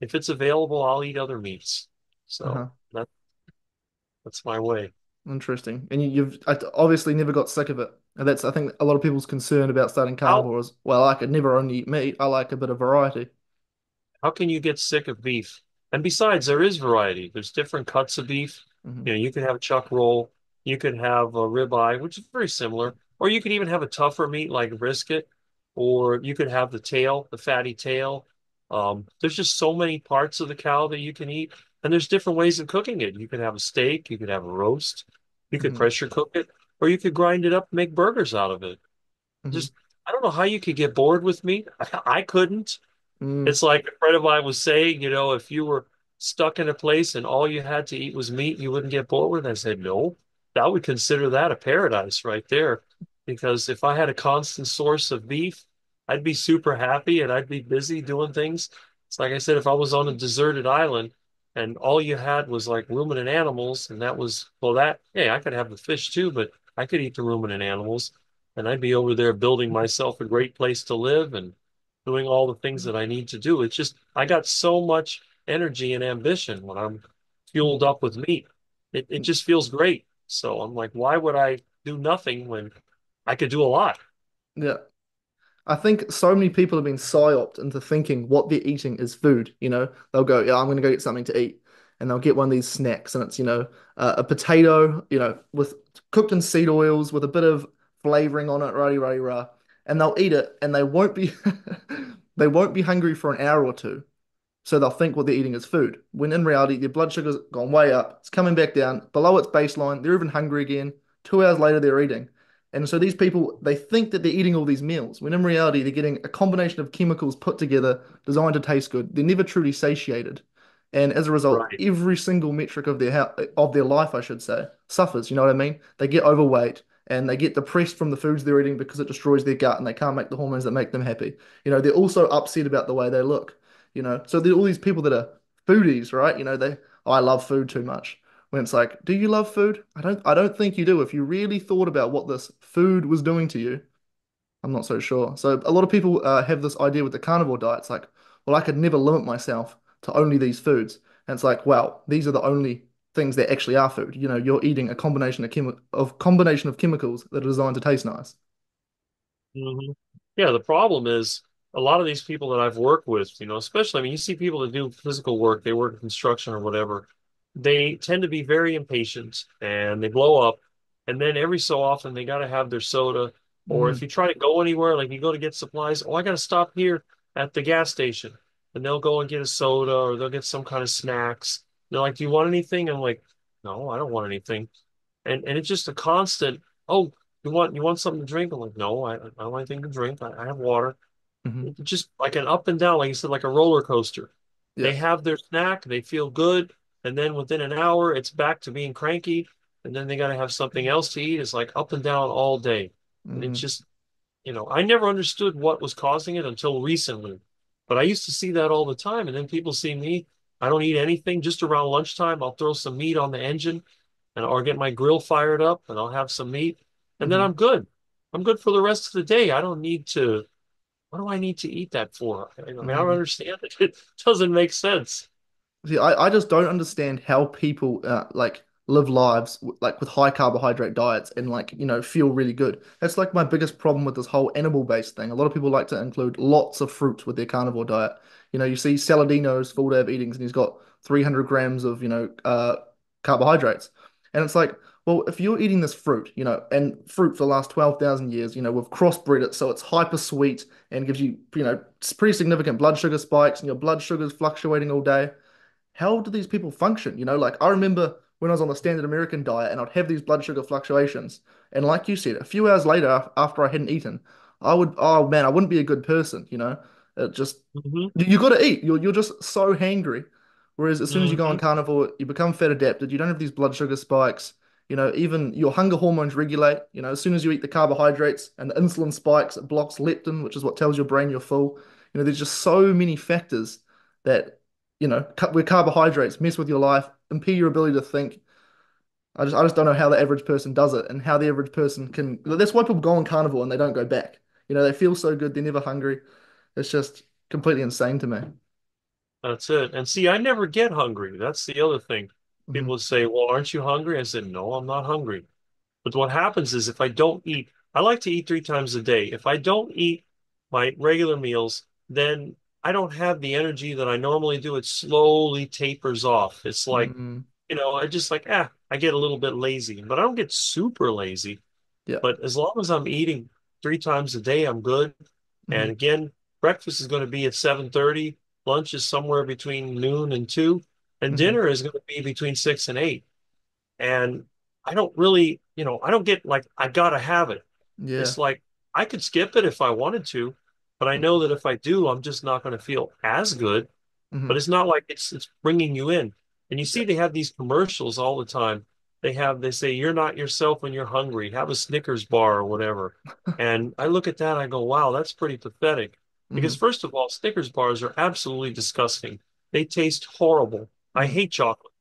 if it's available, I'll eat other meats. So Uh-huh. that's my way. Interesting. And you've obviously never got sick of it. And that's, I think, a lot of people's concern about starting How carnivore is, well, I could never only eat meat. I like a bit of variety. How can you get sick of beef? And besides, there is variety. There's different cuts of beef. Mm-hmm. You could have a chuck roll, you could have a ribeye, which is very similar, or you could even have a tougher meat like brisket, or you could have the tail, the fatty tail. There's just so many parts of the cow that you can eat, and there's different ways of cooking it. You could have a steak, you could have a roast, you could Mm-hmm. pressure cook it, or you could grind it up and make burgers out of it. Mm-hmm. Just, I don't know how you could get bored with meat. I couldn't. Mm. It's like a friend of mine was saying, if you were stuck in a place and all you had to eat was meat, you wouldn't get bored with it. I said, no, I would consider that a paradise right there. Because if I had a constant source of beef, I'd be super happy and I'd be busy doing things. It's like I said, if I was on a deserted island and all you had was like ruminant animals, and that was, well, hey, I could have the fish too, but I could eat the ruminant animals and I'd be over there building myself a great place to live and doing all the things that I need to do. It's just, I got so much energy and ambition when I'm fueled up with meat. It just feels great. So I'm like, why would I do nothing when I could do a lot? Yeah. I think so many people have been psyoped into thinking what they're eating is food. They'll go, yeah, I'm going to go get something to eat. And they'll get one of these snacks, and it's, a potato, with cooked in seed oils with a bit of flavoring on it, rah, rah, rah. And they'll eat it, and they won't be, they won't be hungry for an hour or two. So they'll think what they're eating is food, when in reality, their blood sugar's gone way up. It's coming back down below its baseline. They're even hungry again. 2 hours later, they're eating. And so these people, they think that they're eating all these meals, when in reality, they're getting a combination of chemicals put together, designed to taste good. They're never truly satiated. And as a result, Right. every single metric of their life, I should say, suffers. You know what I mean? They get overweight. and they get depressed from the foods they're eating because it destroys their gut and they can't make the hormones that make them happy. They're also upset about the way they look. So there are all these people that are foodies, right? Oh, I love food too much. When it's like, do you love food? I don't think you do. If you really thought about what this food was doing to you, I'm not so sure. So a lot of people have this idea with the carnivore diet. It's like, well, I could never limit myself to only these foods. And it's like, well, these are the only things that actually are food. You're eating a combination of chemicals that are designed to taste nice. hmm Yeah, the problem is a lot of these people that I've worked with, especially, I mean, you see people that do physical work, they work in construction or whatever, they tend to be very impatient and they blow up. And then every so often they got to have their soda. Or if Mm, you try to go anywhere, like you go to get supplies, oh, I got to stop here at the gas station. And they'll go and get a soda or they'll get some kind of snacks. They're like, do you want anything? I'm like, no, I don't want anything. And it's just a constant, oh, you want something to drink? I'm like, no, I don't want anything to drink. I have water. hmm It's just like an up and down, like you said, like a roller coaster. Yeah. They have their snack, they feel good, and then within an hour, it's back to being cranky, and then they got to have something else to eat. It's like up and down all day, and it's hmm just, I never understood what was causing it until recently, but I used to see that all the time, and then people see me. I don't eat anything. Just around lunchtime, I'll throw some meat on the engine and or get my grill fired up and I'll have some meat and then hmm I'm good. I'm good for the rest of the day. I don't need to, what do I need to eat that for? I mean, I don't hmm understand it. It doesn't make sense. See, I just don't understand how people like live lives like with high carbohydrate diets and like feel really good. That's like my biggest problem with this whole animal-based thing. A lot of people like to include lots of fruit with their carnivore diet. You see Saladino's full day of eatings and he's got 300 grams of carbohydrates, and it's like, well, if you're eating this fruit, and fruit for the last 12,000 years, we've crossbred it so it's hyper sweet and gives you pretty significant blood sugar spikes and your blood sugar's fluctuating all day. How do these people function? Like I remember when I was on the standard American diet and I'd have these blood sugar fluctuations. And like you said, a few hours later, after I hadn't eaten, oh man, I wouldn't be a good person. It just, hmm you got to eat. You're just so hangry. Whereas as soon as you go on hmm carnivore, you become fat adapted. You don't have these blood sugar spikes. Even your hunger hormones regulate. As soon as you eat the carbohydrates and the insulin spikes, it blocks leptin, which is what tells your brain you're full. There's just so many factors that where carbohydrates mess with your life, impede your ability to think. I just don't know how the average person does it and how the average person can. That's why people go on carnivore and they don't go back. They feel so good, they're never hungry. It's just completely insane to me. That's it. And see, I never get hungry. That's the other thing. People hmm would say, well, aren't you hungry? I said, no, I'm not hungry. But what happens is if I don't eat, I like to eat 3 times a day. If I don't eat my regular meals, then I don't have the energy that I normally do. It slowly tapers off. It's like, hmm I just like, I get a little bit lazy, but I don't get super lazy. Yeah. But as long as I'm eating 3 times a day, I'm good. hmm And again, breakfast is going to be at 7:30. Lunch is somewhere between noon and 2, and hmm dinner is going to be between 6 and 8. And I don't really, I don't get like, I gotta have it. Yeah. It's like I could skip it if I wanted to, but I know that if I do, I'm just not going to feel as good. But hmm it's not like it's bringing you in. And you Yeah. see, they have these commercials all the time. They say, you're not yourself when you're hungry. Have a Snickers bar or whatever. And I look at that, I go, wow, that's pretty pathetic. Because hmm first of all, Snickers bars are absolutely disgusting. They taste horrible. I hmm hate chocolate.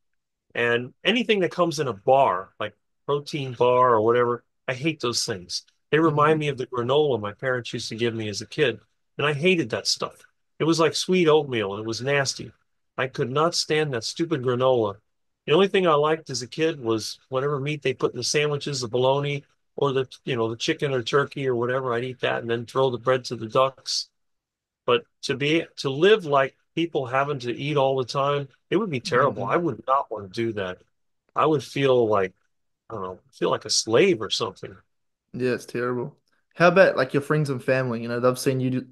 And anything that comes in a bar, like protein bar or whatever, I hate those things. They hmm remind me of the granola my parents used to give me as a kid, and I hated that stuff. It was like sweet oatmeal, and it was nasty. I could not stand that stupid granola. The only thing I liked as a kid was whatever meat they put in the sandwiches, the bologna or the chicken or turkey or whatever. I'd eat that and then throw the bread to the ducks. But to live like people having to eat all the time, it would be terrible. hmm I would not want to do that. I would feel like, I don't know, feel like a slave or something. Yeah, it's terrible. How about like your friends and family? They've seen you,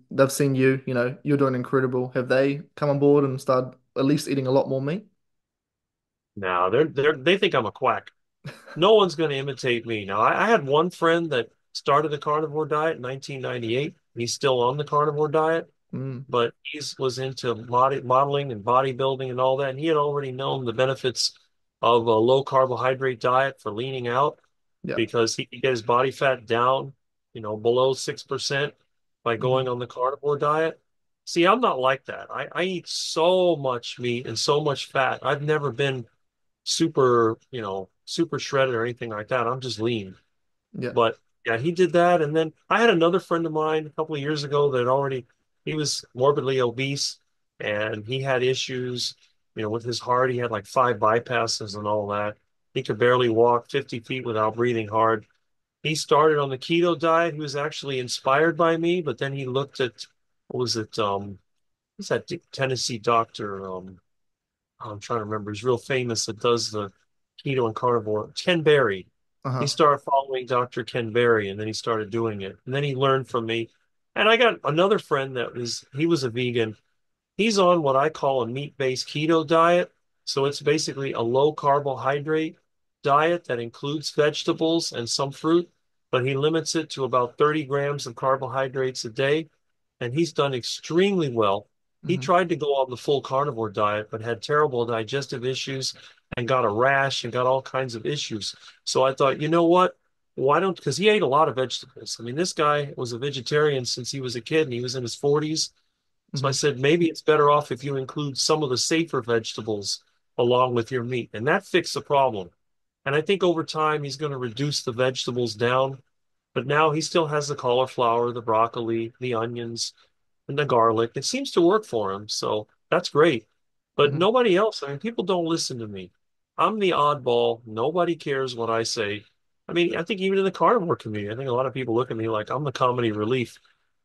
you're doing incredible. Have they come on board and started at least eating a lot more meat? Now they think I'm a quack. No one's going to imitate me. Now I had one friend that started the carnivore diet in 1998. He's still on the carnivore diet, Mm, but he was into modeling and bodybuilding and all that. And he had already known the benefits of a low carbohydrate diet for leaning out. Yeah. because he can get his body fat down, below 6% by Hmm. going on the carnivore diet. See, I'm not like that. I eat so much meat and so much fat. I've never been super, super shredded or anything like that. I'm just lean. Yeah. But yeah, he did that. And then I had another friend of mine a couple of years ago that already, he was morbidly obese and he had issues, with his heart. He had like 5 bypasses and all that. He could barely walk 50 feet without breathing hard. He started on the keto diet. He was actually inspired by me, but then he looked at, what was it? What's that Tennessee doctor? I'm trying to remember. He's real famous that does the keto and carnivore. Ken Berry. He Uh-huh. started following Dr. Ken Berry, and then he started doing it. And then he learned from me. And I got another friend he was a vegan. He's on what I call a meat-based keto diet. So it's basically a low carbohydrate diet that includes vegetables and some fruit, but he limits it to about 30 grams of carbohydrates a day. And he's done extremely well. He Hmm. tried to go on the full carnivore diet, but had terrible digestive issues and got a rash and got all kinds of issues. So I thought, you know what? Why don't, because he ate a lot of vegetables. I mean, this guy was a vegetarian since he was a kid and he was in his 40s. So I Hmm. said, maybe it's better off if you include some of the safer vegetables along with your meat. And that fixed the problem. And I think over time, he's going to reduce the vegetables down. But now he still has the cauliflower, the broccoli, the onions, and the garlic. It seems to work for him. So that's great. But Hmm. nobody else, I mean, people don't listen to me. I'm the oddball. Nobody cares what I say. I mean, I think even in the carnivore community, I think a lot of people look at me like I'm the comedy relief.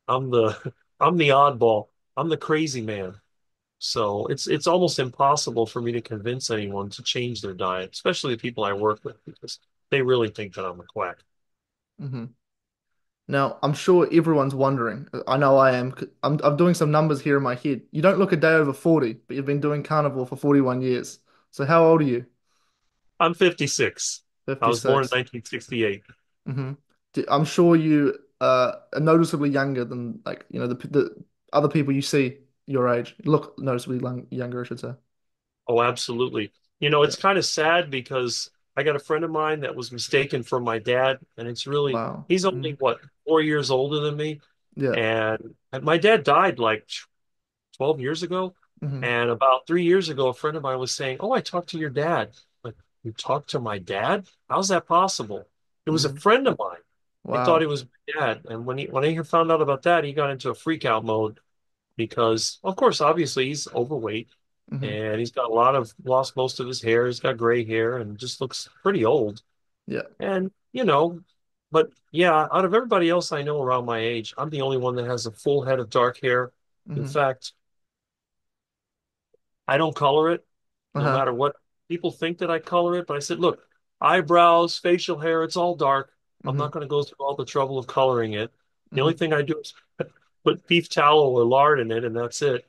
I'm the I'm the oddball. I'm the crazy man. So it's almost impossible for me to convince anyone to change their diet, especially the people I work with, because they really think that I'm a quack. Hmm. Now, I'm sure everyone's wondering. I know I am. I'm doing some numbers here in my head. You don't look a day over 40, but you've been doing carnivore for 41 years. So how old are you? I'm 56. I was born in 56. 1968. Hmm. I'm sure you are noticeably younger than like, the other people you see your age. You look noticeably younger, I should say. Oh, absolutely. Yeah. It's kind of sad because I got a friend of mine that was mistaken for my dad, and it's really, Wow. he's only Mm. what, 4 years older than me. Yeah. And my dad died like 12 years ago. Hmm. And about 3 years ago, a friend of mine was saying, "Oh, I talked to your dad." Like, you talked to my dad? How's that possible? It was a Hmm. friend of mine. They thought it Wow. was my dad. And when he found out about that, he got into a freak out mode because, of course, obviously he's overweight Hmm. and he's got lost most of his hair. He's got gray hair and just looks pretty old. Yeah. And, but yeah, out of everybody else I know around my age, I'm the only one that has a full head of dark hair. In Hmm. fact, I don't color it, no Uh-huh. matter what people think that I color it. But I said, look, eyebrows, facial hair, it's all dark. I'm Hmm. not going to go through all the trouble of coloring it. The only Hmm. thing I do is put beef tallow or lard in it, and that's it.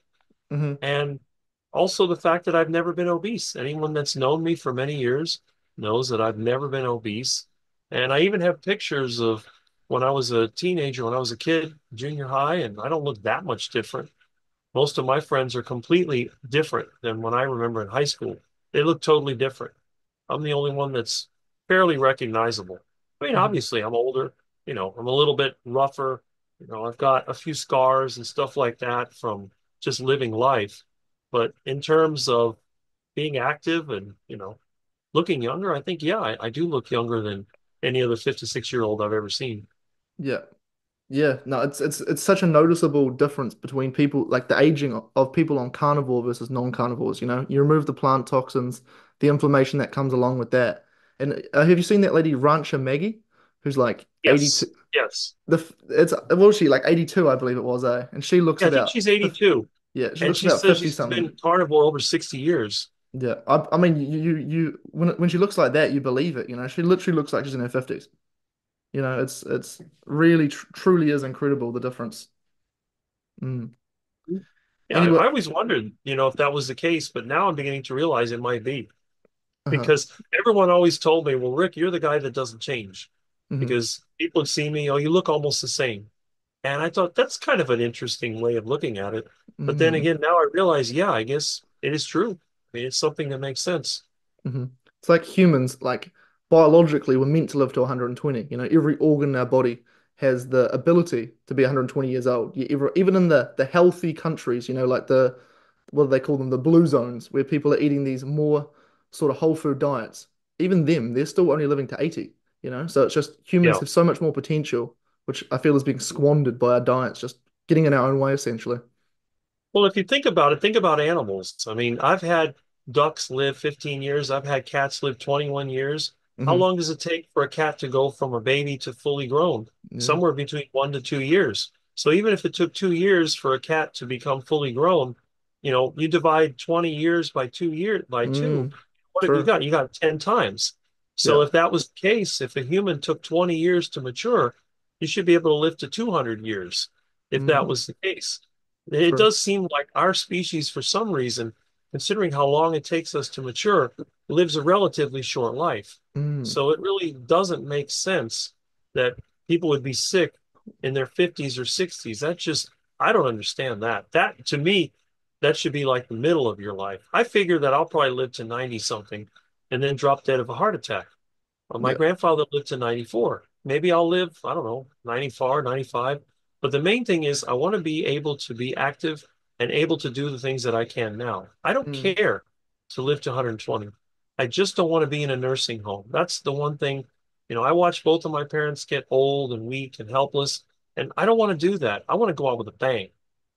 Hmm. And also the fact that I've never been obese. Anyone that's known me for many years knows that I've never been obese. And I even have pictures of when I was a teenager, when I was a kid, junior high, and I don't look that much different. Most of my friends are completely different than when I remember in high school. They look totally different. I'm the only one that's fairly recognizable. I mean, Hmm. obviously, I'm older, I'm a little bit rougher. I've got a few scars and stuff like that from just living life. But in terms of being active and, looking younger, I think, yeah, I do look younger than any other 56-year-old I've ever seen. Yeah. Yeah, no, it's such a noticeable difference between people, like the aging of people on carnivore versus non-carnivores. You remove the plant toxins, the inflammation that comes along with that. And have you seen that lady Rancher Maggie, who's like Yes, 82? yes. It's well, she like 82, I believe it was, eh? And she looks Yeah, I think about she's 50, 82. yeah, she And looks she about says 50 she's something. been carnivore over 60 years. Yeah, I mean, when she looks like that, you believe it. She literally looks like she's in her 50s. It's really truly is incredible the difference. Mm. Yeah, Anyway, I always wondered, if that was the case, but now I'm beginning to realize it might be uh-huh. because everyone always told me, well, Rick, you're the guy that doesn't change Hmm. because people would see me, oh, you look almost the same. And I thought that's kind of an interesting way of looking at it. But then Hmm. again, now I realize, yeah, I guess it is true. I mean, it's something that makes sense. Hmm. It's like humans. Like biologically we're meant to live to 120. You know, every organ in our body has the ability to be 120 years old. Even in the healthy countries, you know, like the what do they call them, the blue zones, where people are eating these more sort of whole food diets. Even them, they're still only living to 80. You know, so it's just humans Yeah. have so much more potential, which I feel is being squandered by our diets, just getting in our own way essentially. Well, if you think about it, think about animals. I mean, I've had ducks live 15 years. I've had cats live 21 years. How Hmm. long does it take for a cat to go from a baby to fully grown? Yeah. Somewhere between 1 to 2 years. So even if it took 2 years for a cat to become fully grown, you divide 20 years by 2 years by two. Mm, What have you true. got? You got 10 times. So Yeah. if that was the case, if a human took 20 years to mature, you should be able to live to 200 years if that Mm, was the case. It true. does seem like our species, for some reason, considering how long it takes us to mature, lives a relatively short life. Mm, So it really doesn't make sense that people would be sick in their 50s or 60s. I don't understand that. That, to me, that should be like the middle of your life. I figure that I'll probably live to 90 something and then drop dead of a heart attack. Well, my yeah. grandfather lived to 94. Maybe I'll live, I don't know, 94, 95. But the main thing is I want to be able to be active and able to do the things that I can now. I don't Mm, care to live to 120. I just don't want to be in a nursing home. That's the one thing. I watched both of my parents get old and weak and helpless, and I don't want to do that. I want to go out with a bang.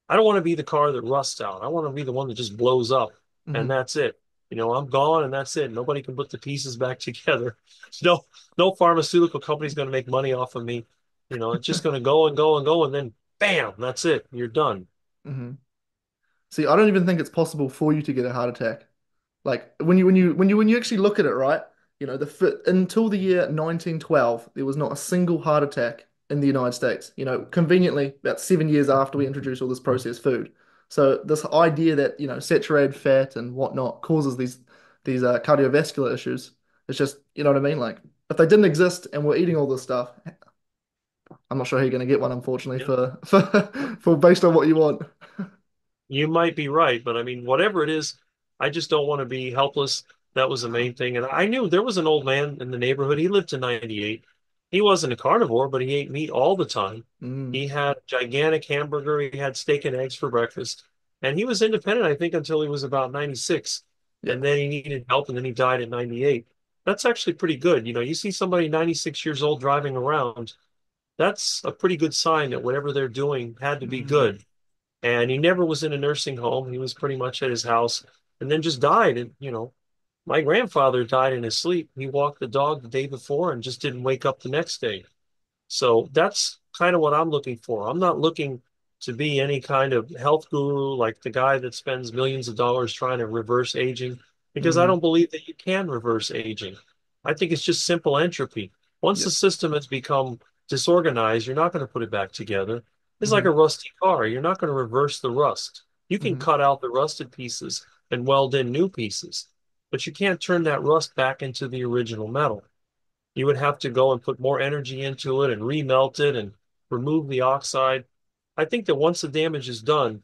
I don't want to be the car that rusts out. I want to be the one that just blows up, and mm. that's it. I'm gone and that's it. Nobody can put the pieces back together. No, no pharmaceutical company's going to make money off of me. It's just going to go and go and go, and then bam, that's it. You're done. Hmm. See, I don't even think it's possible for you to get a heart attack. Like when you actually look at it, right? You know, until the year 1912, there was not a single heart attack in the United States. You know, conveniently, about 7 years after we introduced all this processed food. So this idea that, you know, saturated fat and whatnot causes these cardiovascular issues, it's just, you know what I mean? Like if they didn't exist and we're eating all this stuff, I'm not sure how you're going to get one, unfortunately, Yeah. for based on what you want. You might be right, but I mean, whatever it is, I just don't want to be helpless. That was the main thing. And I knew there was an old man in the neighborhood. He lived to 98. He wasn't a carnivore, but he ate meat all the time. Mm, He had a gigantic hamburger. He had steak and eggs for breakfast. And he was independent, I think, until he was about 96. yeah. And then he needed help, and then he died at 98. That's actually pretty good. You see somebody 96 years old driving around, that's a pretty good sign that whatever they're doing had to be Mm, good. And he never was in a nursing home. He was pretty much at his house and then just died. And, my grandfather died in his sleep. He walked the dog the day before and just didn't wake up the next day. So that's kind of what I'm looking for. I'm not looking to be any kind of health guru like the guy that spends millions of dollars trying to reverse aging, because I mm, don't believe that you can reverse aging. I think it's just simple entropy. Once yeah. the system has become disorganized, you're not going to put it back together. It's like Mm-hmm, a rusty car. You're not going to reverse the rust. You can mm-hmm, cut out the rusted pieces and weld in new pieces, but you can't turn that rust back into the original metal. You would have to go and put more energy into it and remelt it and remove the oxide. I think that once the damage is done,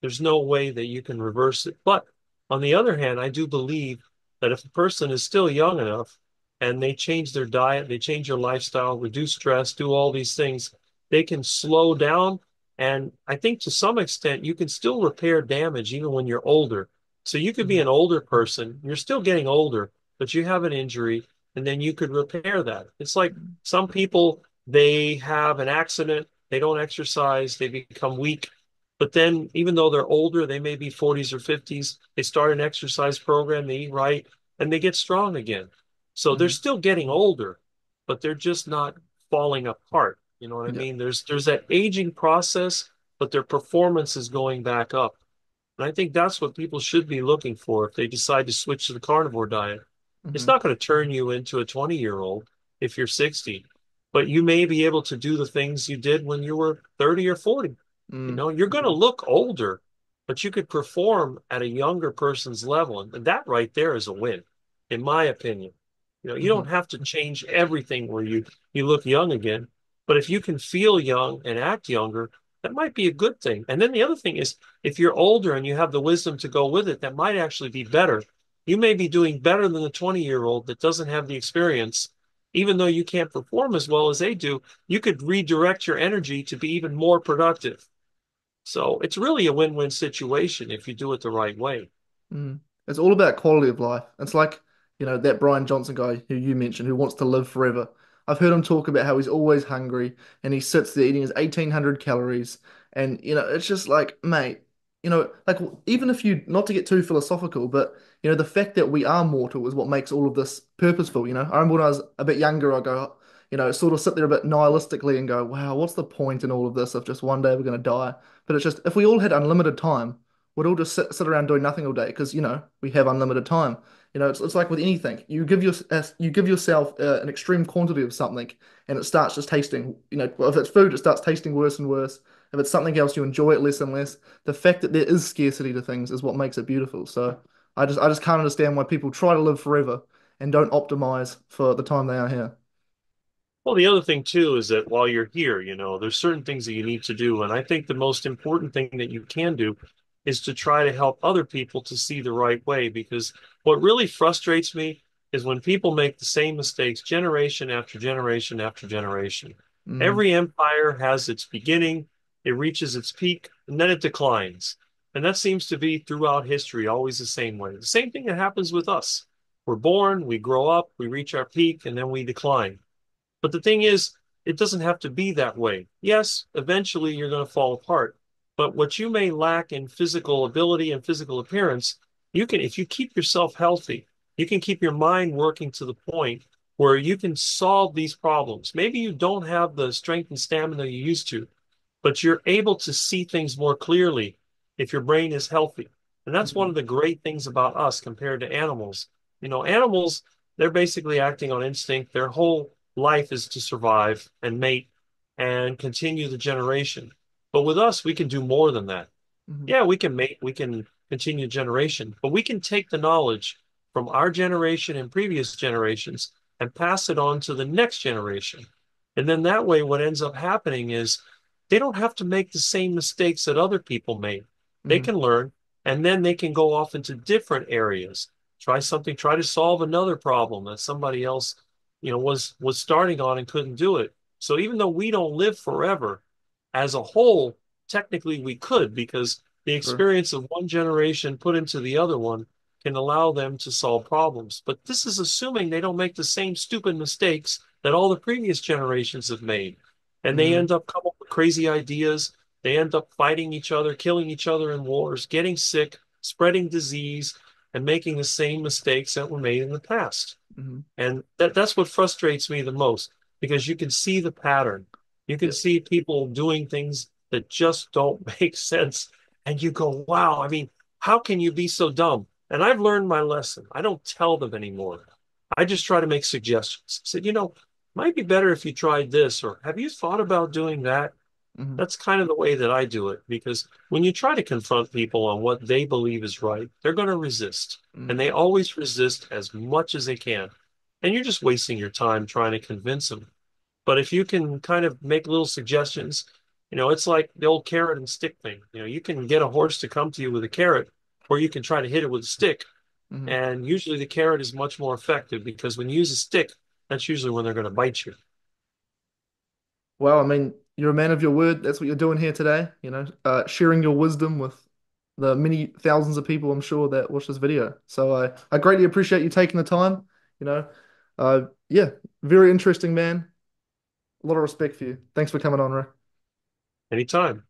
there's no way that you can reverse it. But on the other hand, I do believe that if a person is still young enough and they change their diet, they change their lifestyle, reduce stress, do all these things, they can slow down. And I think to some extent, you can still repair damage even when you're older. So you could be mm-hmm, an older person, you're still getting older, but you have an injury, and then you could repair that. It's like some people, they have an accident, they don't exercise, they become weak. But then, even though they're older, they may be 40s or 50s, they start an exercise program, they eat right, and they get strong again. So they're mm-hmm, still getting older, but they're just not falling apart. You know what I yeah. mean? There's that aging process, but their performance is going back up. And I think that's what people should be looking for if they decide to switch to the carnivore diet. It's Mm-hmm, not going to turn you into a 20-year-old if you're 60, but you may be able to do the things you did when you were 30 or 40. mm, You're going to look older, but you could perform at a younger person's level. And that right there is a win, in my opinion. You mm-hmm, don't have to change everything where you look young again, but if you can feel young and act younger, that might be a good thing. And then the other thing is, if you're older and you have the wisdom to go with it, that might actually be better, You may be doing better than the 20-year-old that doesn't have the experience. Even though you can't perform as well as they do, you could redirect your energy to be even more productive. So it's really a win-win situation if you do it the right way. Mm. It's all about quality of life. It's like, that Brian Johnson guy who you mentioned who wants to live forever. I've heard him talk about how he's always hungry and he sits there eating his 1,800 calories. And, it's just like, mate, like even if you, not to get too philosophical, but, the fact that we are mortal is what makes all of this purposeful. I remember when I was a bit younger, I go, sort of sit there a bit nihilistically and go, wow, what's the point in all of this if just one day we're going to die? But it's just, if we all had unlimited time, we'd all just sit around doing nothing all day because we have unlimited time. It's like with anything. You give yourself an extreme quantity of something, and it starts just tasting. Well, if it's food, it starts tasting worse and worse. If it's something else, you enjoy it less and less. The fact that there is scarcity to things is what makes it beautiful. So I just can't understand why people try to live forever and don't optimize for the time they are here. Well, the other thing too is that while you're here, there's certain things that you need to do. And I think the most important thing that you can do is to try to help other people to see the right way. Because what really frustrates me is when people make the same mistakes generation after generation after generation. Mm, Every empire has its beginning, it reaches its peak, and then it declines. And that seems to be throughout history, always the same way. The same thing that happens with us. We're born, we grow up, we reach our peak, and then we decline. But the thing is, it doesn't have to be that way. Yes, eventually you're going to fall apart. But what you may lack in physical ability and physical appearance, you can, if you keep yourself healthy, you can keep your mind working to the point where you can solve these problems. Maybe you don't have the strength and stamina you used to, but you're able to see things more clearly if your brain is healthy. And that's one mm, of the great things about us compared to animals. Animals, they're basically acting on instinct. Their whole life is to survive and mate and continue the generation. But with us, we can do more than that. mm, Yeah, we can mate, we can continue generation, but we can take the knowledge from our generation and previous generations and pass it on to the next generation. And then that way, what ends up happening is they don't have to make the same mistakes that other people made. They mm, can learn, and then they can go off into different areas, try something, try to solve another problem that somebody else, was starting on and couldn't do it. So even though we don't live forever, as a whole, technically we could because the true. experience of one generation put into the other one can allow them to solve problems. But this is assuming they don't make the same stupid mistakes that all the previous generations have made. And they Mm, end up coming up with crazy ideas. They end up fighting each other, killing each other in wars, getting sick, spreading disease, and making the same mistakes that were made in the past. mm, And that's what frustrates me the most because you can see the pattern. You can yeah. see people doing things that just don't make sense. And you go, wow, I mean, how can you be so dumb? And I've learned my lesson. I don't tell them anymore. I just try to make suggestions. I said, might be better if you tried this, or have you thought about doing that? Mm, That's kind of the way that I do it because when you try to confront people on what they believe is right, they're going to resist. And mm, they always resist as much as they can. And you're just wasting your time trying to convince them. But if you can kind of make little suggestions, it's like the old carrot and stick thing. You can get a horse to come to you with a carrot, or you can try to hit it with a stick. mm. And usually the carrot is much more effective because when you use a stick, that's usually when they're going to bite you. Well, I mean, you're a man of your word. That's what you're doing here today, sharing your wisdom with the many thousands of people I'm sure that watch this video. So I greatly appreciate you taking the time. You know, yeah, very interesting man. A lot of respect for you. Thanks for coming on, Rick. Anytime.